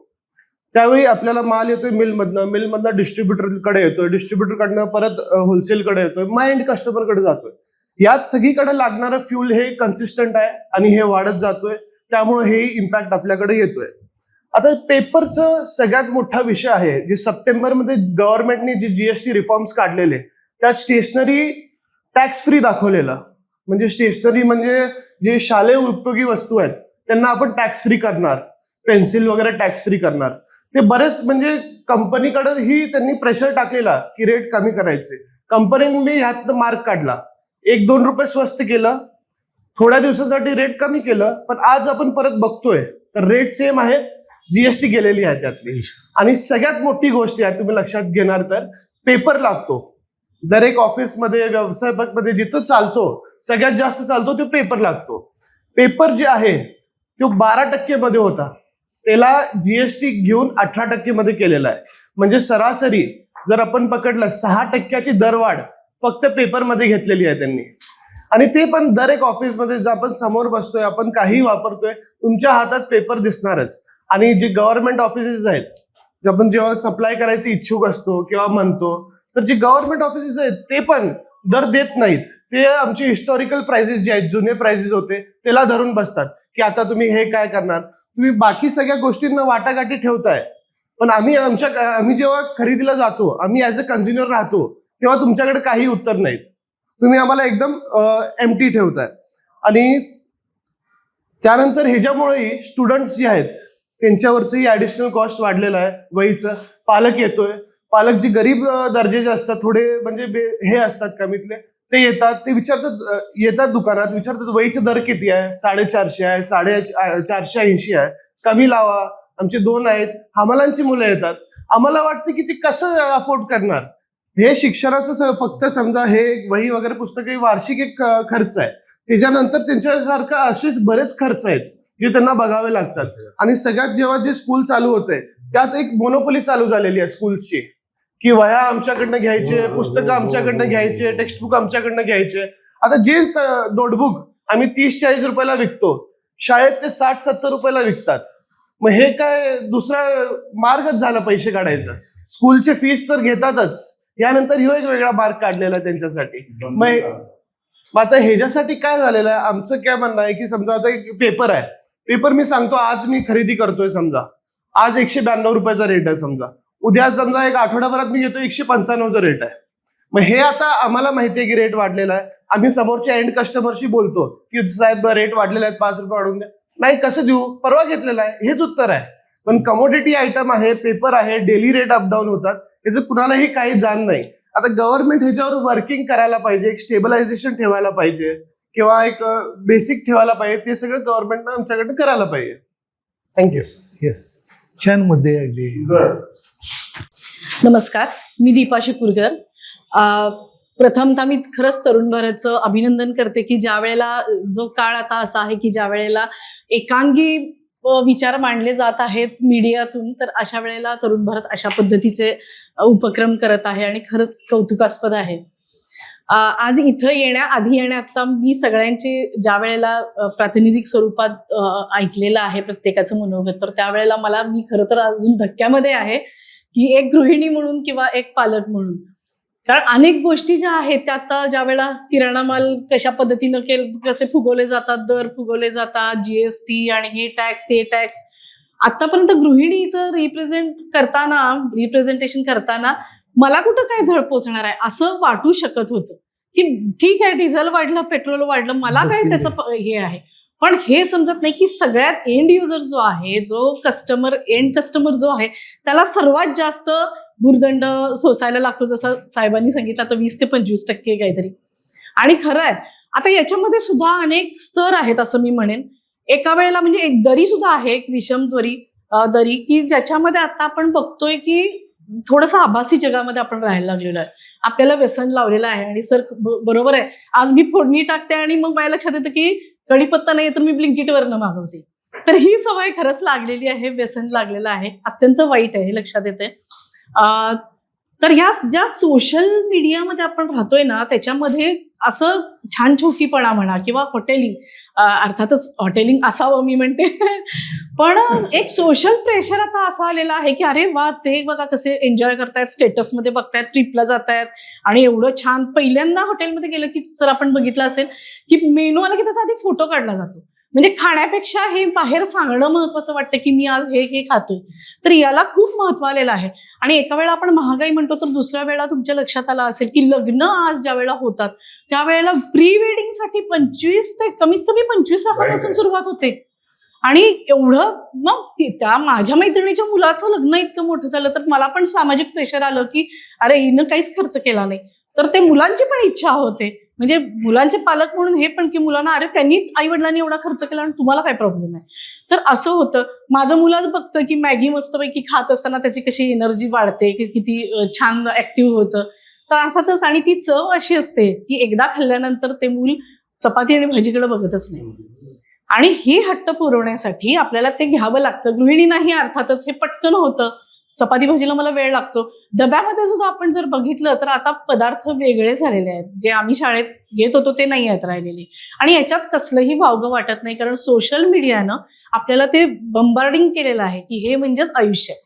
Speaker 8: त्यावेळी आपल्याला माल येतोय मिलमधनं डिस्ट्रीब्युटरकडे येतोय, डिस्ट्रीब्युटरकडनं परत होलसेलकडे येतोय, मग एंड कस्टमरकडे जातोय. यात सगळीकडे लागणारं फ्यूल हे कन्सिस्टंट आहे आणि हे वाढत जातोय, त्यामुळे हे इम्पॅक्ट आपल्याकडे येतोय. आता पेपरचं सगळ्यात मोठा विषय आहे, जे सप्टेंबरमध्ये गव्हर्नमेंटने जे जीएसटी रिफॉर्म्स काढलेले, त्यात स्टेशनरी टॅक्स फ्री दाखवलेलं. म्हणजे स्टेशनरी म्हणजे जे शालेय उपयोगी वस्तू आहेत त्यांना आपण टॅक्स फ्री करणार, पेन्सिल वगैरे टॅक्स फ्री करणार. ते बरेच म्हणजे कंपनीकडेही त्यांनी प्रेशर टाकलेला की रेट कमी करायचे. कंपनीने ह्यात मार्क काढला, 1-2 रुपये स्वस्त केलं, थोड्या दिवसासाठी रेट कमी केलं, पण आज आपण परत बघतोय तर रेट सेम आहेत, जीएसटी गेलेली आहे त्यातली. आणि सगळ्यात मोठी गोष्ट आहे, तुम्ही लक्षात घेणार तर पेपर लागतो. दर एक ऑफिसमध्ये, व्यवसायामध्ये जिथं चालतो, सगळ्यात जास्त चालतो तो पेपर लागतो. पेपर जे आहे तो 12% मध्ये होता, त्याला जीएसटी घेऊन 18% मध्ये केलेला आहे. म्हणजे सरासरी जर आपण पकडलं 6% दरवाढ फक्त पेपरमध्ये घेतलेली आहे त्यांनी. आणि ते पण दर एक ऑफिसमध्ये जर आपण समोर बसतोय, आपण काही वापरतोय, तुमच्या हातात पेपर दिसणारच. आणि जे गव्हर्नमेंट ऑफिसेस आहेत, आपण जेव्हा सप्लाय करायचे इच्छुक असतो किंवा म्हणतो, तर जे गव्हर्नमेंट ऑफिसेस आहेत ते पण दर देत नाहीत. ते आमचे हिस्टॉरिकल प्राइसेस जे आहेत, जुने प्राइसेस होते, त्याला धरून बसतात की आता तुम्ही हे काय करणार. तुम्ही बाकी सगळ्या गोष्टींना वाटाघाटी ठेवताय, पण आम्ही जेव्हा खरेदीला जातो, आम्ही ऍज अ कन्झ्युमर राहतो, तेव्हा तुमच्याकडे काही उत्तर नाहीत. तुम्ही आम्हाला एकदम एम्प्टी ठेवताय. आणि त्यानंतर ह्याच्यामुळेही स्टुडंट्स जे आहेत त्यांच्यावरचंही ऍडिशनल कॉस्ट वाढलेलं आहे. वहीचं पालक येतोय, पालक जे गरीब दर्जाचे असतात, थोडे म्हणजे हे असतात कमीतले, ते येतात, ते विचारतात, येतात दुकानात, विचारतात वहीचे दर किती आहे, 450 आहे, 480 आहे, कमी लावा, आमचे 2 आहेत. हमालांची मुलं येतात, आम्हाला वाटतं की ते कसं अफोर्ड करणार. हे शिक्षणाचं फक्त समजा हे वही वगैरे पुस्तक वार्षिक एक खर्च आहे, त्याच्यानंतर त्यांच्यासारखं असेच बरेच खर्च आहेत जे त्यांना बघावे लागतात. आणि सगळ्यात जेव्हा जे स्कूल चालू होते त्यात एक मोनोपोली चालू झालेली आहे स्कूल्सची, की वह्या आमच्याकडनं घ्यायचे, पुस्तकं आमच्याकडनं घ्यायचे, टेक्स्टबुक आमच्याकडनं घ्यायचे. आता जे नोटबुक आम्ही 30-40 रुपयाला विकतो, शाळेत ते 60-70 रुपयाला विकतात. मग हे काय दुसरा मार्गच झाला पैसे काढायचा. स्कूलचे फीस तर घेतातच, यानंतर ह्यो एक वेगळा मार्ग काढलेला आहे त्यांच्यासाठी. मग आता ह्याच्यासाठी काय झालेलं आहे, आमचं काय म्हणणं आहे की समजा आता एक पेपर आहे, पेपर मी सांगतो आज मी खरेदी करतोय, समजा आज 192 रुपयाचा रेट आहे, समजा उद्या समजा एक आठवड्याभरात मी घेतो 195चा रेट आहे. मग हे आता आम्हाला माहिती आहे की रेट वाढलेला आहे, आम्ही समोरच्या एंड कस्टमरशी बोलतो की साहेब रेट वाढलेला आहे, 5 रुपये वाढवून द्या. नाही, कसं देऊ, परवा घेतलेला आहे, हेच उत्तर आहे. पण कमोडिटी आयटम आहे, पेपर आहे, डेली रेट अपडाऊन होतात, याचं कुणालाही काही जाण नाही. आता गव्हर्नमेंट ह्याच्यावर वर्किंग करायला पाहिजे, एक स्टेबलायझेशन ठेवायला पाहिजे किंवा एक बेसिक ठेवायला पाहिजे. ते सगळं गव्हर्नमेंटनं आमच्याकडे करायला पाहिजे. थँक्यू.
Speaker 1: येस, छान मुद्दे अगदी.
Speaker 9: नमस्कार, मी दीपा शिपूरकर. प्रथमतः मी खरंच तरुण भारतचं अभिनंदन करते की ज्या वेळेला जो काळ आता असा आहे की ज्या वेळेला एकांगी विचार मांडले जात आहेत मीडियातून, तर अशा वेळेला तरुण भारत अशा पद्धतीचे उपक्रम करत आहे आणि खरंच कौतुकास्पद आहे. आज इथं येण्याआधी आता मी सगळ्यांचे ज्या वेळेला प्रातिनिधिक स्वरूपात ऐकलेलं आहे प्रत्येकाचं मनोगत, तर त्यावेळेला मी खरं तर अजून धक्क्यामध्ये आहे की एक गृहिणी म्हणून किंवा एक पालक म्हणून. कारण अनेक गोष्टी ज्या आहेत त्या आता ज्या वेळेला किराणा माल कशा पद्धतीनं कसे फुगवले जातात, दर फुगवले जातात, जीएसटी आणि हे टॅक्स ते टॅक्स, आतापर्यंत गृहिणीचं रिप्रेझेंटेशन करताना मला कुठं काय झळ पोचणार आहे असं वाटू शकत होतं की ठीक आहे डिझेल वाढलं, पेट्रोल वाढलं, मला काय त्याचं हे आहे. पण हे समजत नाही की सगळ्यात एंड युजर जो आहे, जो एंड कस्टमर जो आहे, त्याला सर्वात जास्त भूर्दंड सोसायला लागतो, जसं साहेबांनी सांगितलं आता 20 ते 25% काहीतरी. आणि खरं आहे आता याच्यामध्ये सुद्धा अनेक स्तर आहेत असं मी म्हणेन. एका वेळेला म्हणजे एक दरी सुद्धा आहे, एक विषम दरी की ज्याच्यामध्ये आता आपण बघतोय की थोडंसं आभासी जगामध्ये आपण राहायला लागलेलो आहे, आपल्याला व्यसन लावलेलं आहे. आणि सर बरोबर आहे, आज मी फोडणी टाकते आणि मग माझ्या लक्षात येतं की कढीपत्ता नाही तर मी ब्लिंकिटवरनं मागवते. तर ही सवय खरंच लागलेली आहे, व्यसन लागलेलं आहे, अत्यंत वाईट आहे, हे लक्षात येते. तर या ज्या सोशल मीडियामध्ये आपण राहतोय ना, त्याच्यामध्ये असं छान छोकीपणा म्हणा किंवा हॉटेलिंग, अर्थातच हॉटेलिंग असावं मी म्हणते, पण एक सोशल प्रेशर आता असं आलेलं आहे की अरे वा, ते बघा कसे एन्जॉय करतायत, स्टेटसमध्ये बघतायत, ट्रिपला जातायत आणि एवढं छान. पहिल्यांदा हॉटेलमध्ये गेलं की सर आपण बघितलं असेल की मेनू आला की त्याचा आधी फोटो काढला जातो. म्हणजे खाण्यापेक्षा हे बाहेर सांगणं महत्वाचं वाटतं की मी आज हे खातोय. तर याला खूप महत्व आलेलं आहे. आणि एका वेळेला आपण महागाई म्हणतो, तर दुसऱ्या वेळेला तुमच्या लक्षात आलं असेल की लग्न आज ज्या वेळेला होतात त्यावेळेला प्री वेडिंगसाठी 25 ते कमीत कमी 25 लाखापासून सुरुवात होते. आणि एवढं मग त्या माझ्या मैत्रिणीच्या मुलाचं लग्न इतकं मोठं झालं तर मला पण सामाजिक प्रेशर आलं की अरे हिनं काहीच खर्च केला नाही. तर ते मुलांची पण इच्छा होते, म्हणजे मुलांचे पालक म्हणून हे पण की मुलांना अरे त्यांनी आई वडिलांनी एवढा खर्च केला आणि तुम्हाला काय प्रॉब्लेम आहे. तर असं होतं. माझं मुलाच बघतं की मॅगी मस्तपैकी खात असताना त्याची कशी एनर्जी वाढते, की किती छान ऍक्टिव्ह होतं. तर अर्थातच आणि ती चव अशी असते की एकदा खाल्ल्यानंतर ते मूल चपाती आणि भाजीकडे बघतच नाही. आणि हे हट्ट पुरवण्यासाठी आपल्याला ते घ्यावं लागतं. गृहिणींनाही अर्थातच हे पटकन होतं. चपाती भाजीला मला वेळ लागतो. डब्यामध्ये सुद्धा आपण जर बघितलं तर आता पदार्थ वेगळे झालेले आहेत. जे आम्ही शाळेत घेत होतो ते नाही आहेत राहिलेले. आणि याच्यात कसलंही वावगं वाटत नाही, कारण सोशल मीडियानं आपल्याला ते बंबार्डिंग केलेलं आहे की हे म्हणजेच आयुष्य आहे.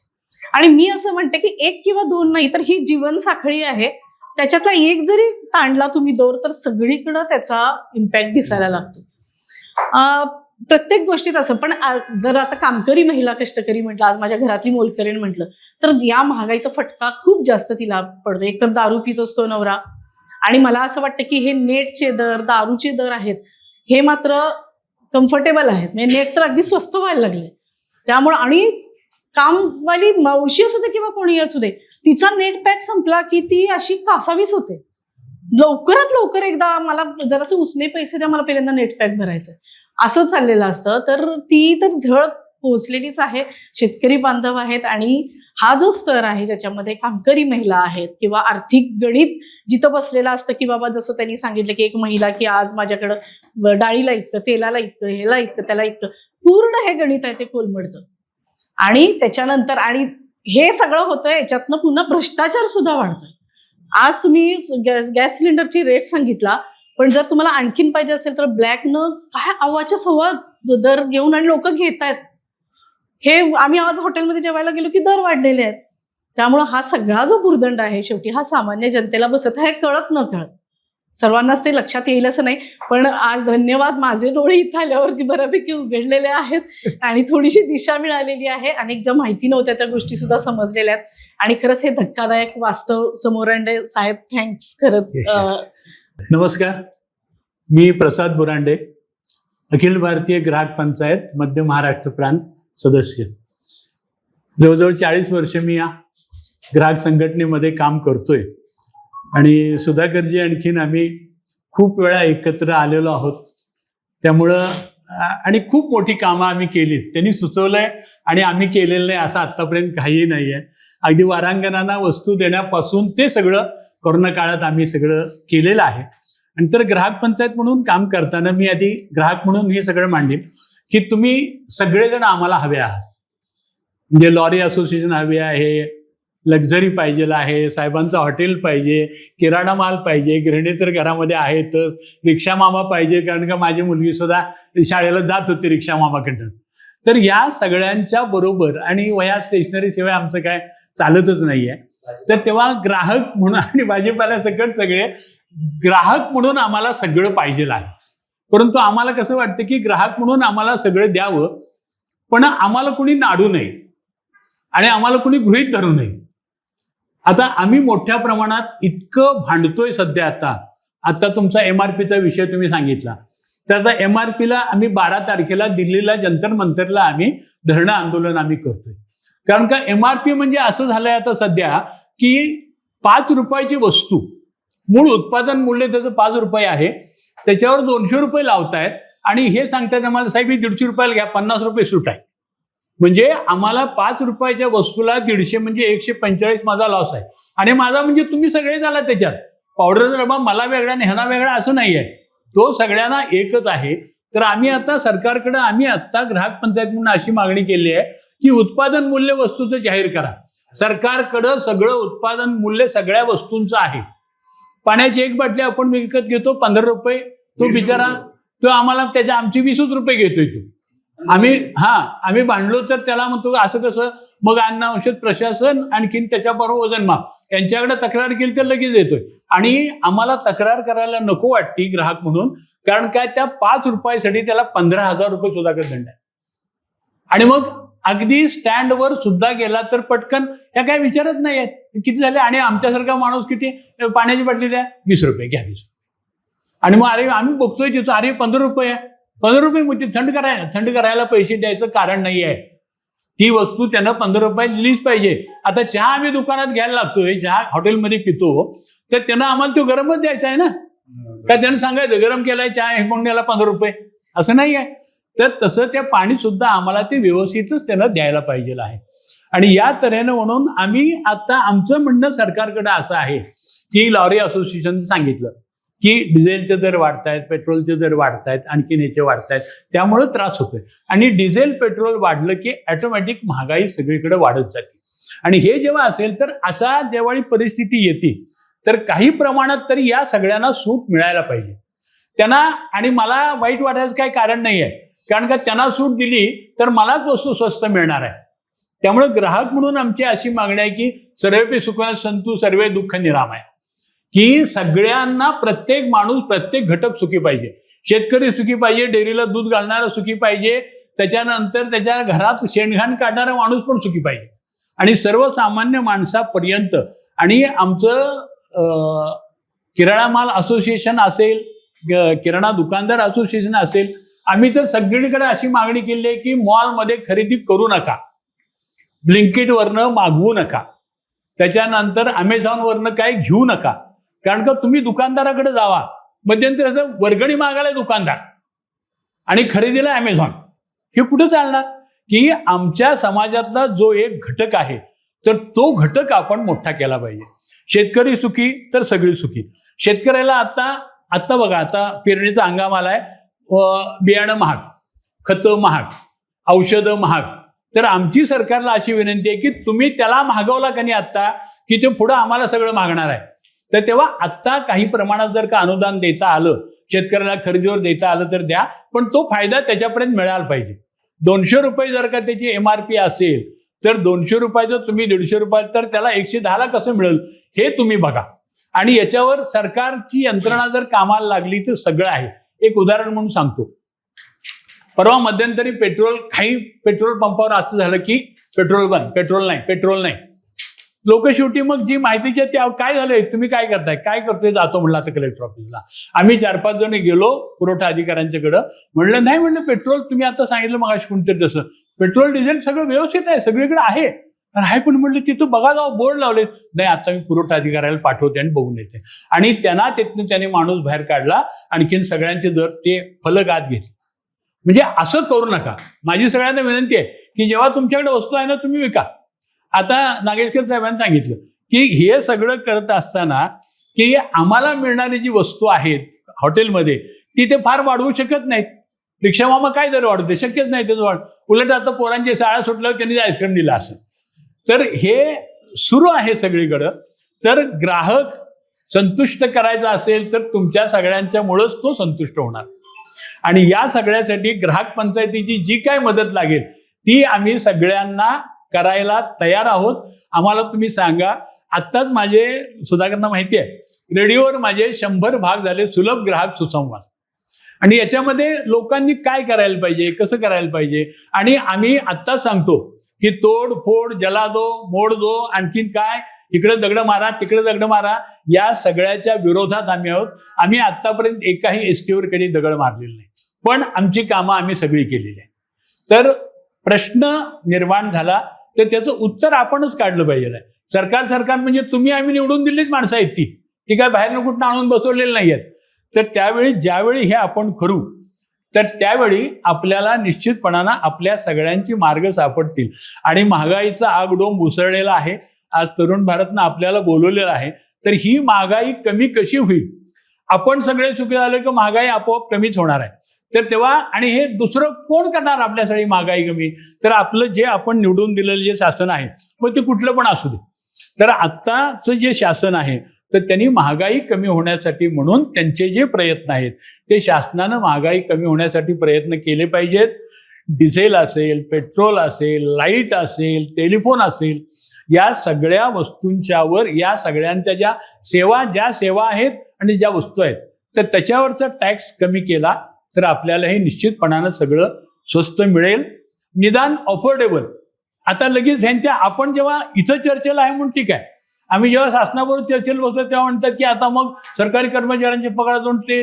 Speaker 9: आणि मी असं म्हणते की 1 किंवा 2 नाही, तर ही जीवनसाखळी आहे. त्याच्यातला एक जरी ताणला तुम्ही दोर तर सगळीकडं त्याचा इम्पॅक्ट दिसायला लागतो. प्रत्येक गोष्टीत असं. पण जर आता कामकरी महिला, कष्टकरी म्हटलं, आज माझ्या घरातली मोलकरीण म्हटलं, तर या महागाईचा फटका खूप जास्त तिला पडतो. एक तर दारू पित असतो नवरा, आणि मला असं वाटतं की हे नेटचे दर, दारूचे दर आहेत हे मात्र कम्फर्टेबल आहेत. म्हणजे नेट तर अगदी स्वस्त व्हायला लागले. त्यामुळं आणि कामवाली मावशी असू दे किंवा कोणी असू दे, तिचा नेट पॅक संपला की ती अशी कासावीस होते. लवकरात लवकर एकदा मला जरासे उसने पैसे द्या, मला पहिल्यांदा नेट पॅक भरायचंय, असं चाललेलं असतं. तर ती तर झळ पोहोचलेलीच आहे. शेतकरी बांधव आहेत आणि हा जो स्तर आहे ज्याच्यामध्ये कामकरी महिला आहेत किंवा आर्थिक गणित जिथं बसलेलं असतं की बाबा जसं त्यांनी सांगितलं की एक महिला की आज माझ्याकडं डाळीला इतकं, तेलाला इतकं, ह्याला इतकं, त्याला इतकं, पूर्ण हे गणित आहे ते कोलमडतं. आणि त्याच्यानंतर आणि हे सगळं होतं, याच्यातनं पुन्हा भ्रष्टाचार सुद्धा वाढतोय. आज तुम्ही गॅस सिलेंडरची रेट सांगितला, पण जर तुम्हाला आणखीन पाहिजे असेल तर ब्लॅकनं काय अव्वाच्या सव्वा दर घेऊन आणि लोक घेत आहेत. हे आम्ही आज हॉटेलमध्ये जेवायला गेलो की दर वाढलेले आहेत. त्यामुळं हा सगळा जो भुर्दंड आहे शेवटी हा सामान्य जनतेला बसत आहे, कळत न कळत. सर्वांनाच ते लक्षात येईल असं नाही, पण आज धन्यवाद, माझे डोळे इथं आल्यावरती बऱ्यापैकी उघडलेले आहेत आणि थोडीशी दिशा मिळालेली आहे. अनेक ज्या माहिती नव्हत्या त्या गोष्टी सुद्धा समजलेल्या आहेत. आणि खरंच हे धक्कादायक वास्तव समोर आणले. साहेब थँक्स खरंच.
Speaker 10: नमस्कार, मी प्रसाद बुरांडे, अखिल भारतीय ग्राहक पंचायत मध्य महाराष्ट्र प्रांत सदस्य. जवळजवळ 40 वर्ष मी या ग्राहक संघटनेमध्ये काम करतोय. आणि सुधाकरजी आणखीन आम्ही खूप वेळा एकत्र आलेलो आहोत. त्यामुळं आणि खूप मोठी कामं आम्ही केलीत. त्यांनी सुचवलंय आणि आम्ही केलेलं नाही असं आत्तापर्यंत काहीही नाही आहे. अगदी वारांगणांना वस्तू देण्यापासून ते सगळं कोरोना काळात आम्ही सगळं केलेलं आहे. आणि तर ग्राहक पंचायत म्हणून काम करताना मी आधी ग्राहक म्हणून हे सगळं मांडीन की तुम्ही सगळेजण आम्हाला हवे आहात. म्हणजे लॉरी असोसिएशन हवे आहे, लक्झरी पाहिजे आहे, साहेबांचं हॉटेल पाहिजे, किराणा माल पाहिजे, गृहिणी तर घरामध्ये आहेतच, रिक्षा मामा पाहिजे, कारण का माझी मुलगी सुद्धा शाळेला जात होती रिक्षा मामाकडनं. तर या सगळ्यांच्या बरोबर आणि वया स्टेशनरी शिवाय आमचं काय चालतच नाहीये. तर तेव्हा ग्राहक म्हणून आणि भाजीपाला सकट सगळे ग्राहक म्हणून आम्हाला सगळं पाहिजे आहे. परंतु आम्हाला कसं वाटतं की ग्राहक म्हणून आम्हाला सगळं द्यावं, पण आम्हाला कुणी नाडू नये आणि आम्हाला कुणी गृहीत धरू नये. आता आम्ही मोठ्या प्रमाणात इतकं भांडतोय सध्या. आता तुमचा MRPचा विषय तुम्ही सांगितला, तर आता MRPला आम्ही 12 तारखेला दिल्लीला जंतर मंतरला आम्ही धरणं आंदोलन आम्ही करतोय. कारण का MRP म्हणजे असं झालंय आता सध्या की 5 रुपयाची वस्तू, मूळ उत्पादन मूल्य त्याचं 5 रुपये आहे, त्याच्यावर 200 रुपये लावतायत आणि हे सांगतायत आम्हाला साहेब 150 रुपयाला घ्या, 50 रुपये सूट आहे. म्हणजे आम्हाला 5 रुपयाच्या वस्तूला 150 म्हणजे 145 माझा लॉस आहे. आणि माझा म्हणजे तुम्ही सगळे झाला त्याच्यात. पावडरचा डबा मला वेगळा आणि ह्याना वेगळा असं नाही आहे, तो सगळ्यांना एकच आहे. तर आम्ही आता सरकारकडे आम्ही आता ग्राहक पंचायत म्हणून अशी मागणी केली आहे की उत्पादन मूल्य वस्तूचं जाहीर करा. सरकारकडं सगळं उत्पादन मूल्य सगळ्या वस्तूंचं आहे. पाण्याची एक बाटली आपण विकत घेतो 15 रुपये, तो बिचारा तो आम्हाला त्याच्या आमची 20 रुपये घेतोय तो. आम्ही भांडलो तर त्याला म्हणतो असं कसं, मग अन्न औषध प्रशासन आणखीन त्याच्याबरोबर वजनमाप यांच्याकडे तक्रार केली तर लगेच येतोय. आणि आम्हाला तक्रार करायला नको वाटती ग्राहक म्हणून, कारण काय त्या 5 रुपयासाठी त्याला 15,000 रुपये सुधाकर दंड आहे. आणि मग अगदी स्टँडवर सुद्धा गेला तर पटकन ह्या काय विचारत नाही आहेत किती झाले. आणि आमच्यासारखा माणूस किती, पाण्याची बाटली द्या 20 रुपये घ्या 20. आणि मग अरे आम्ही बघतोय तिथं अरे 15 रुपये आहे, 15 रुपये मग थंड करायला पैसे द्यायचं कारण नाही आहे. ती वस्तू त्यांना 15 रुपये दिलीच पाहिजे. आता चहा आम्ही दुकानात घ्यायला लागतोय, चहा हॉटेलमध्ये पितो, तर त्यांना आम्हाला तो गरमच द्यायचा आहे ना. काय त्यांना सांगायचं गरम केलाय चहा हे म्हणून याला 15 रुपये, असं नाही आहे. तर तसं ते पाणी सुद्धा आम्हाला ते व्यवस्थितच त्यांना द्यायला पाहिजे आहे. आणि या तऱ्हेनं म्हणून आम्ही आता आमचं म्हणणं सरकारकडे असं आहे की लॉरी असोसिएशन सांगितलं की डिझेलचे दर वाढतायत, पेट्रोलचे दर वाढतायत, आणखीन याचे वाढतायत, त्यामुळे त्रास होतोय. आणि डिझेल पेट्रोल वाढलं की ऑटोमॅटिक महागाई सगळीकडे वाढत जाते. आणि हे जेव्हा असेल तर अशा जेव्हा परिस्थिती येते तर काही प्रमाणात तरी या सगळ्यांना सूट मिळायला पाहिजे त्यांना. आणि मला वाईट वाटायचं काही कारण नाही आहे, कारण का त्यांना सूट दिली तर मलाच वस्तू स्वस्त मिळणार आहे. त्यामुळे ग्राहक म्हणून आमची अशी मागणी आहे की सर्वेपी सुखाने संतु सर्वे दुःख निरामय, की सगळ्यांना प्रत्येक माणूस प्रत्येक घटक सुखी पाहिजे. शेतकरी सुखी पाहिजे, डेअरीला दूध घालणारा सुखी पाहिजे, त्याच्यानंतर त्याच्या घरात शेणघाण काढणारा माणूस पण सुखी पाहिजे. आणि सर्वसामान्य माणसापर्यंत. आणि आमचं किराणा माल असोसिएशन असेल, किराणा दुकानदार असोसिएशन असेल, आम्ही तर सगळीकडे अशी मागणी केली आहे की मॉलमध्ये खरेदी करू नका, ब्लिंकिटवरनं मागवू नका, त्याच्यानंतर अमेझॉनवरनं काही घेऊ नका. कारण का तुम्ही दुकानदाराकडे जावा, मध्यंतरी वर्गणी मागायला दुकानदार आणि खरेदीला अमेझॉन, हे कुठं चालणार. की आमच्या समाजातला जो एक घटक आहे तर तो घटक आपण मोठा केला पाहिजे. शेतकरी सुखी तर सगळी सुखी. शेतकऱ्याला आता बघा, आता पेरणीचा हंगाम आलाय, बियाणं महाग, खतं महाग, औषधं महाग. तर आमची सरकारला अशी विनंती आहे की तुम्ही त्याला महागवला का नाही आत्ता, की ते पुढं आम्हाला सगळं मागणार आहे. तर तेव्हा आत्ता काही प्रमाणात जर का अनुदान देता आलं, शेतकऱ्याला खरेदीवर देता आलं तर द्या, पण तो फायदा त्याच्यापर्यंत मिळाला पाहिजे. 200 रुपये जर का त्याची MRP असेल तर 200 रुपयाचं तुम्ही 150 रुपयात, तर त्याला 110ला कसं मिळेल हे तुम्ही बघा. आणि याच्यावर सरकारची यंत्रणा जर कामाला लागली तर सगळं आहे. एक उदाहरण म्हणून सांगतो, परवा मध्यंतरी काही पेट्रोल पंपावर असं झालं की पेट्रोल बंद, पेट्रोल नाही. लोक शेवटी मग जी माहितीची त्या काय झालंय, तुम्ही काय करताय, काय करतोय, जातो म्हणलं आता कलेक्टर ऑफिसला. आम्ही 4-5 जण गेलो पुरवठा अधिकाऱ्यांच्याकडं, म्हणलं नाही, म्हणलं पेट्रोल तुम्ही आता सांगितलं मग कोणतरी तसं पेट्रोल डिझेल सगळं व्यवस्थित आहे, सगळीकडे आहे. पण म्हणलं तिथं बघा जाऊ बोर्ड लावले. नाही, आता मी पुरवठा अधिकाऱ्याला पाठवते आणि बघून येते. आणि तिथनं त्याने माणूस बाहेर काढला, आणखीन सगळ्यांचे दर ते फलक आत घेतले. म्हणजे असं करू नका. माझी सगळ्यांना विनंती आहे की जेव्हा तुमच्याकडे वस्तू आहे ना तुम्ही विका. आता नागेशकर साहेबांनी सांगितलं की हे सगळं करत असताना की आम्हाला मिळणारी जी वस्तू आहेत हॉटेलमध्ये ती ते फार वाढवू शकत नाहीत. रिक्षा मामा काय दर वाढवते, शक्यच नाही त्याचं वाढ. उलट आता पोरांची शाळा सुटल्यावर त्यांनी आईस्क्रीम दिला असं. तर हे सुरू आहे सगळीकडं. तर ग्राहक संतुष्ट करायचा असेल तर तुमच्या सगळ्यांच्यामुळंच तो संतुष्ट होणार. आणि या सगळ्यासाठी ग्राहक पंचायतीची जी काय मदत लागेल ती आम्ही सगळ्यांना करायला तयार आहोत. आम्हाला तुम्ही सांगा. आत्ताच माझे सुधाकरांना माहिती आहे, रेडिओवर माझे 100 भाग झाले सुलभ ग्राहक सुसंवाद. आणि याच्यामध्ये लोकांनी काय करायला पाहिजे, कसं करायला पाहिजे. आणि आम्ही आत्ताच सांगतो की तोड फोड, जलादो, मोड दो, आणखीन काय, इकडे दगड मारा, तिकडे दगड मारा, या सगळ्याच्या विरोधात आम्ही आहोत. आम्ही आतापर्यंत एकाही एसटीवर कधी दगड मारलेला नाही, पण आमची कामं आम्ही सगळी केलेली आहे. तर प्रश्न निर्माण झाला तर त्याचं उत्तर आपणच काढलं पाहिजे. सरकार म्हणजे तुम्ही आम्ही निवडून दिलीच माणसं आहेत, ती काय बाहेर कुठं आणून बसवलेली नाही आहेत. तर त्यावेळी ज्यावेळी हे आपण करू तर त्यावेळी आपल्याला निश्चितपणानं आपल्या सगळ्यांची मार्ग सापडतील. आणि महागाईचा आगडोंब उसळलेला आहे. आज तरुण भारतनं आपल्याला बोलवलेलं आहे. तर ही महागाई कमी कशी होईल, आपण सगळे सुखी झाले की महागाई आपोआप कमीच होणार आहे. तर तेव्हा आणि हे दुसरं कोण करणार आपल्यासाठी महागाई कमी? तर आपलं जे आपण निवडून दिलेलं जे शासन आहे मग ते कुठलं पण असू दे. तर आत्ताचं जे शासन आहे तर त्यांनी महागाई कमी होण्यासाठी म्हणून त्यांचे जे प्रयत्न आहेत ते शासनानं महागाई कमी होण्यासाठी प्रयत्न केले पाहिजेत. डिझेल असेल, पेट्रोल असेल, लाईट असेल, टेलिफोन असेल, या सगळ्या वस्तूंच्यावर या सगळ्यांच्या ज्या सेवा आहेत आणि ज्या वस्तू आहेत तर त्याच्यावरचा टॅक्स कमी केला तर आपल्याला हे निश्चितपणानं सगळं स्वस्त मिळेल, निदान अफोर्डेबल. आता लगेच ह्यांच्या आपण जेव्हा इथं चर्चेला आहे म्हणून ठीक आहे, आम्ही जेव्हा शासनाबरोबर चर्चेला बसतो तेव्हा म्हणतात की आता मग सरकारी कर्मचाऱ्यांचे पगार जाऊन ते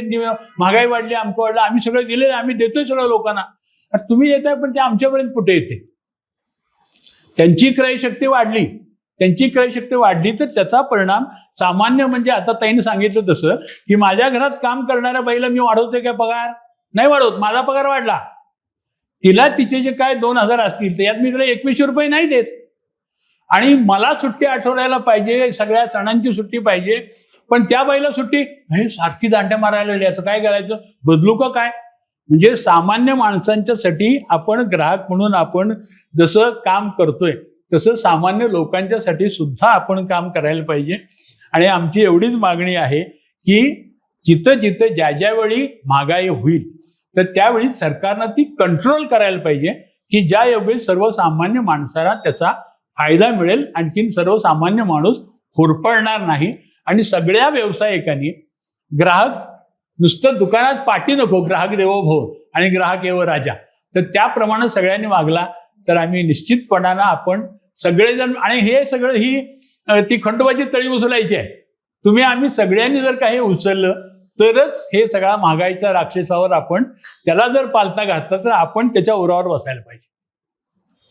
Speaker 10: महागाई वाढली, आमकं वाढलं, आम्ही सगळं दिलेलं, आम्ही देतोय सगळं लोकांना. तुम्ही देताय पण ते आमच्यापर्यंत कुठे येते? त्यांची क्रयशक्ती वाढली तर त्याचा परिणाम सामान्य म्हणजे आता ताईने सांगितलं तसं की माझ्या घरात काम करणाऱ्या बाईला मी वाढवतोय काय पगार? नाही वाढवत. माझा पगार वाढला, तिला तिचे जे काय 2,000 असतील त्यात मी तिला 2100 रुपये नाही देत. आणि मला सुट्टी आठवड्याला पाहिजे, सगळ्या सणांची सुट्टी पाहिजे, पण त्या बाईला सुट्टी हे सारखी दांड्या मारायला याचं काय करायचं? बदलू का काय? म्हणजे सामान्य माणसांच्यासाठी आपण ग्राहक म्हणून आपण जसं काम करतोय तसं सामान्य लोकांच्यासाठी सुद्धा आपण काम करायला पाहिजे. आणि आमची एवढीच मागणी आहे की जिथं ज्या वेळी महागाई होईल तर त्यावेळी सरकारनं ती कंट्रोल करायला पाहिजे की ज्या योगे सर्वसामान्य माणसाला त्याचा फायदा मिळेल, आणखीन सर्वसामान्य माणूस होरपळणार नाही. आणि सगळ्या व्यावसायिकांनी ग्राहक नुसतं दुकानात पाठी नको, ग्राहक देवो भव आणि ग्राहक एव राजा, तर त्याप्रमाणे सगळ्यांनी वागला तर आम्ही निश्चितपणानं आपण सगळेजण आणि हे सगळं ती खंडोबाची तळी उचलायची आहे. आम्ही सगळ्यांनी जर काही उचललं तरच हे सगळा महागाईच्या राक्षसावर आपण त्याला जर पालथा घातला तर आपण त्याच्या उरावर बसायला पाहिजे,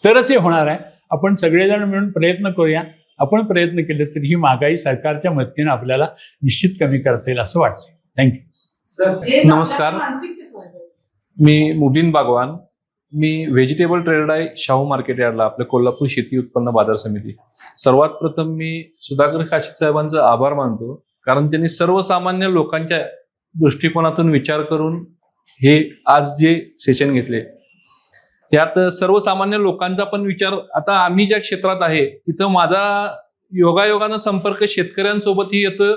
Speaker 10: तरच हे होणार आहे. आपण सगळेजण मिळून प्रयत्न करूया. आपण प्रयत्न केले तर ही महागाई सरकारच्या मदतीने आपल्याला निश्चित कमी करता येईल असं वाटतं. थँक्यू.
Speaker 11: नमस्कार, मी मुबीन बागवान. मी व्हेजिटेबल ट्रेडर आहे शाहू मार्केट यार्डला, आपल्या कोल्हापूर शेती उत्पन्न बाजार समिती. सर्वात प्रथम मी सुधाकर काशीद साहेबांचा आभार मानतो, कारण त्यांनी सर्वसामान्य लोकांच्या दृष्टिकोनातून विचार करून हे आज जे सेशन घेतले यात सर्वसामान्य लोकांचा पण विचार. आता आम्ही ज्या क्षेत्रात आहे तिथं माझा योगायोगानं संपर्क शेतकऱ्यांसोबतही येतो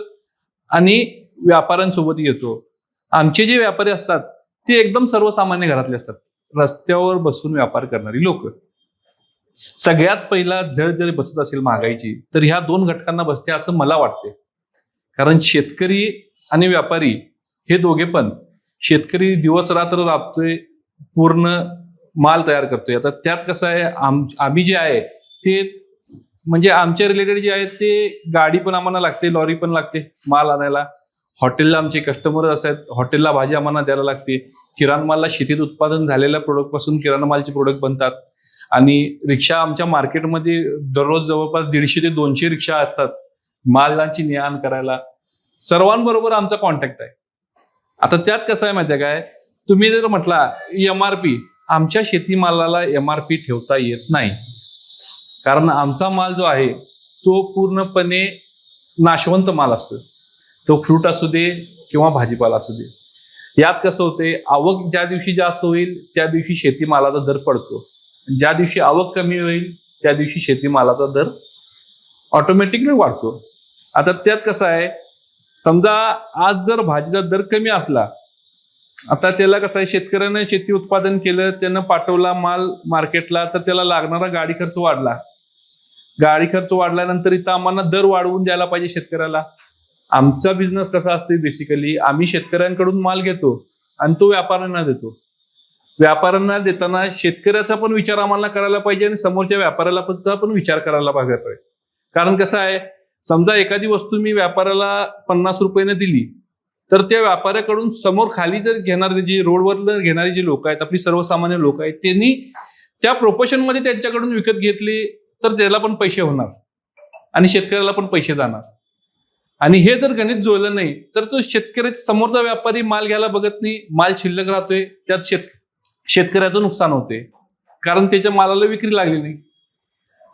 Speaker 11: आणि व्यापाऱ्यांसोबतही येतो. आमचे जे व्यापारी असतात ते एकदम सर्वसामान्य घरातले असतात, रस्त्यावर बसून व्यापार करणारी लोक. सगळ्यात पहिला जर जरी बसत असेल महागाईची तर ह्या 2 घटकांना बसते असं मला वाटते. कारण शेतकरी आणि व्यापारी हे दोघे पण, शेतकरी दिवस रात्र राबतोय, पूर्ण माल तयार करतोय. आता त्यात कसं आहे, आम्ही जे आहे ते म्हणजे आमच्या रिलेटेड जे आहे ते गाडी पण आम्हाला लागते, लॉरी पण लागते माल आणायला. हॉटेलला आमचे कस्टमर असतात, हॉटेलला भाजी आम्हाला द्यायला लागते. किराणा मालला शेतीत उत्पादन झालेल्या प्रोडक्ट पासून किराणा मालचे प्रोडक्ट बनतात. आणि रिक्षा आमच्या मार्केटमध्ये दररोज जवळपास 150 ते 200 रिक्षा असतात मालांची ने-आण करायला. सर्वांबरोबर आमचा कॉन्टॅक्ट आहे. आता त्यात कसं आहे माहिती आहे काय, तुम्ही जर म्हटला MRP, आमच्या शेतीमालाला MRP ठेवता येत नाही. कारण आमचा माल जो आहे तो पूर्णपणे नाशवंत माल असतो. तो फ्रूट असू दे किंवा भाजीपाला असू दे. यात कसं होते, आवक ज्या दिवशी जास्त होईल त्या दिवशी शेतीमालाचा दर पडतो, ज्या दिवशी आवक कमी होईल त्या दिवशी शेतीमालाचा दर ऑटोमॅटिकली वाढतो. आता त्यात कसं आहे, समजा आज जर भाजीचा दर कमी असला, आता त्याला कसं आहे, शेतकऱ्याने शेती उत्पादन केलं, त्यानं पाठवला माल मार्केटला, तर त्याला लागणारा गाडी खर्च वाढला. गाडी खर्च वाढल्यानंतर इथं आम्हाला दर वाढवून द्यायला पाहिजे शेतकऱ्याला. आमचा बिझनेस कसा असते, बेसिकली आम्ही शेतकऱ्यांकडून माल घेतो आणि तो व्यापाऱ्यांना देतो. व्यापाऱ्यांना देताना शेतकऱ्याचा पण विचार आम्हाला करायला पाहिजे आणि समोरच्या व्यापाऱ्याला पण विचार करायला पाहिजे. कारण कसं आहे, समजा एखादी वस्तू मी व्यापाऱ्याला 50 रुपयाने दिली तर त्या व्यापाऱ्याकडून समोर खाली जर घेणारे जे रोडवर घेणारे जे लोक आहेत, आपली सर्वसामान्य लोक आहेत, त्यांनी त्या प्रोपोर्शनमध्ये त्यांच्याकडून विकत घेतली तर त्याला पण पैसे होणार आणि शेतकऱ्याला पण पैसे जाणार. आणि हे जर गणित जुळलं नाही तर तो शेतकरी समोरचा व्यापारी माल घ्यायला बघत नाही, माल शिल्लक राहतोय, त्यात शेतकऱ्याचं नुकसान होते कारण त्याच्या मालाला विक्री लागली नाही.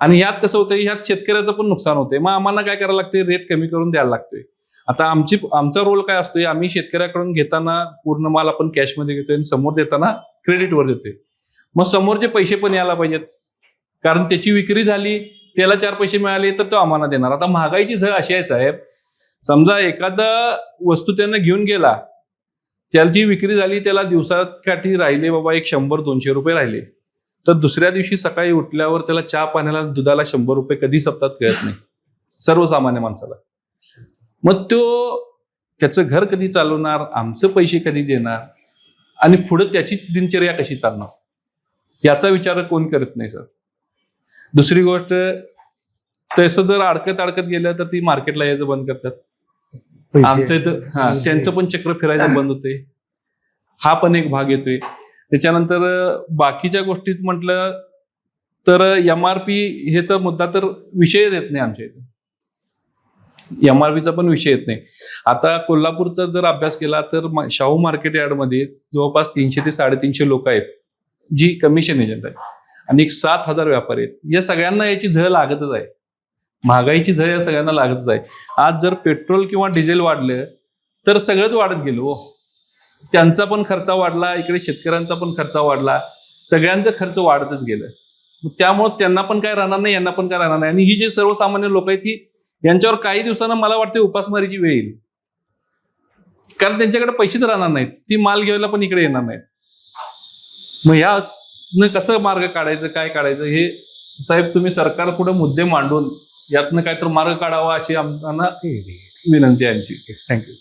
Speaker 11: आणि ह्यात कसं होतंय, ह्यात शेतकऱ्याचं पण नुकसान होते. मग आम्हाला काय करायला लागते, रेट कमी करून द्यायला लागतोय. आता आमचा रोल काय असतोय, आम्ही शेतकऱ्याकडून घेताना पूर्ण माल आपण कॅशमध्ये घेतोय आणि समोर देताना क्रेडिटवर देतोय. मग समोरचे पैसे पण यायला पाहिजेत, कारण त्याची विक्री झाली, त्याला 4 पैसे मिळाले तर तो आम्हाला देणार. आता महागाईची झळ अशी आहे साहेब, समजा एखादा वस्तू त्यानं घेऊन गेला, त्याची विक्री झाली, त्याला दिवसासाठी राहिले बाबा एक 100-200 रुपये राहिले, तर दुसऱ्या दिवशी सकाळी उठल्यावर त्याला चहा पाण्याला दुधाला 100 रुपये कधी सप्तात कळत नाही सर्वसामान्य माणसाला. मग त्याचं घर कधी चालवणार, आमचे पैसे कधी देणार आणि पुढे त्याची दिनचर्या कशी चालणार, याचा विचार कोण करत नाही सर. दुसरी गोष्ट, तसं जर अडकत गेलं तर ती मार्केटला यायचं बंद करतात. आमचं इथं त्यांचं पण चक्र फिरायचं बंद होते, हा पण एक भाग येतोय. त्याच्यानंतर बाकीच्या गोष्टीत म्हटलं तर MRP ह्याचा मुद्दा तर विषयच येत नाही आमच्या इथे. MRPचा पण विषय येत नाही. आता कोल्हापूरचा जर अभ्यास केला तर शाहू मार्केट यार्डमध्ये जवळपास 300 ते 350 लोक आहेत जी कमिशन एजंट आहेत आणि 7,000 व्यापारी आहेत. या सगळ्यांना याची झळ लागतच आहे, महागाईची झळ या सगळ्यांना लागतच आहे. आज जर पेट्रोल किंवा डिझेल वाढलं तर सगळंच वाढत गेलो हो. त्यांचा पण खर्च वाढला, इकडे शेतकऱ्यांचा पण खर्च वाढला, सगळ्यांचा खर्च वाढतच गेलं. त्यामुळे त्यांना पण काय राहणार नाही, यांना पण काय राहणार नाही. आणि ही जी सर्वसामान्य लोक आहेत ही यांच्यावर काही दिवसांना मला वाटते उपासमारीची वेळ येईल, कारण त्यांच्याकडे पैसेच राहणार नाहीत, ती माल घ्यायला पण इकडे येणार नाहीत. मग यातनं कसं मार्ग काढायचं, काय काढायचं, हे साहेब तुम्ही सरकार पुढे मुद्दे मांडून यातनं काय तर मार्ग काढावा अशी आम्हाला विनंती आहे आमची. थँक्यू.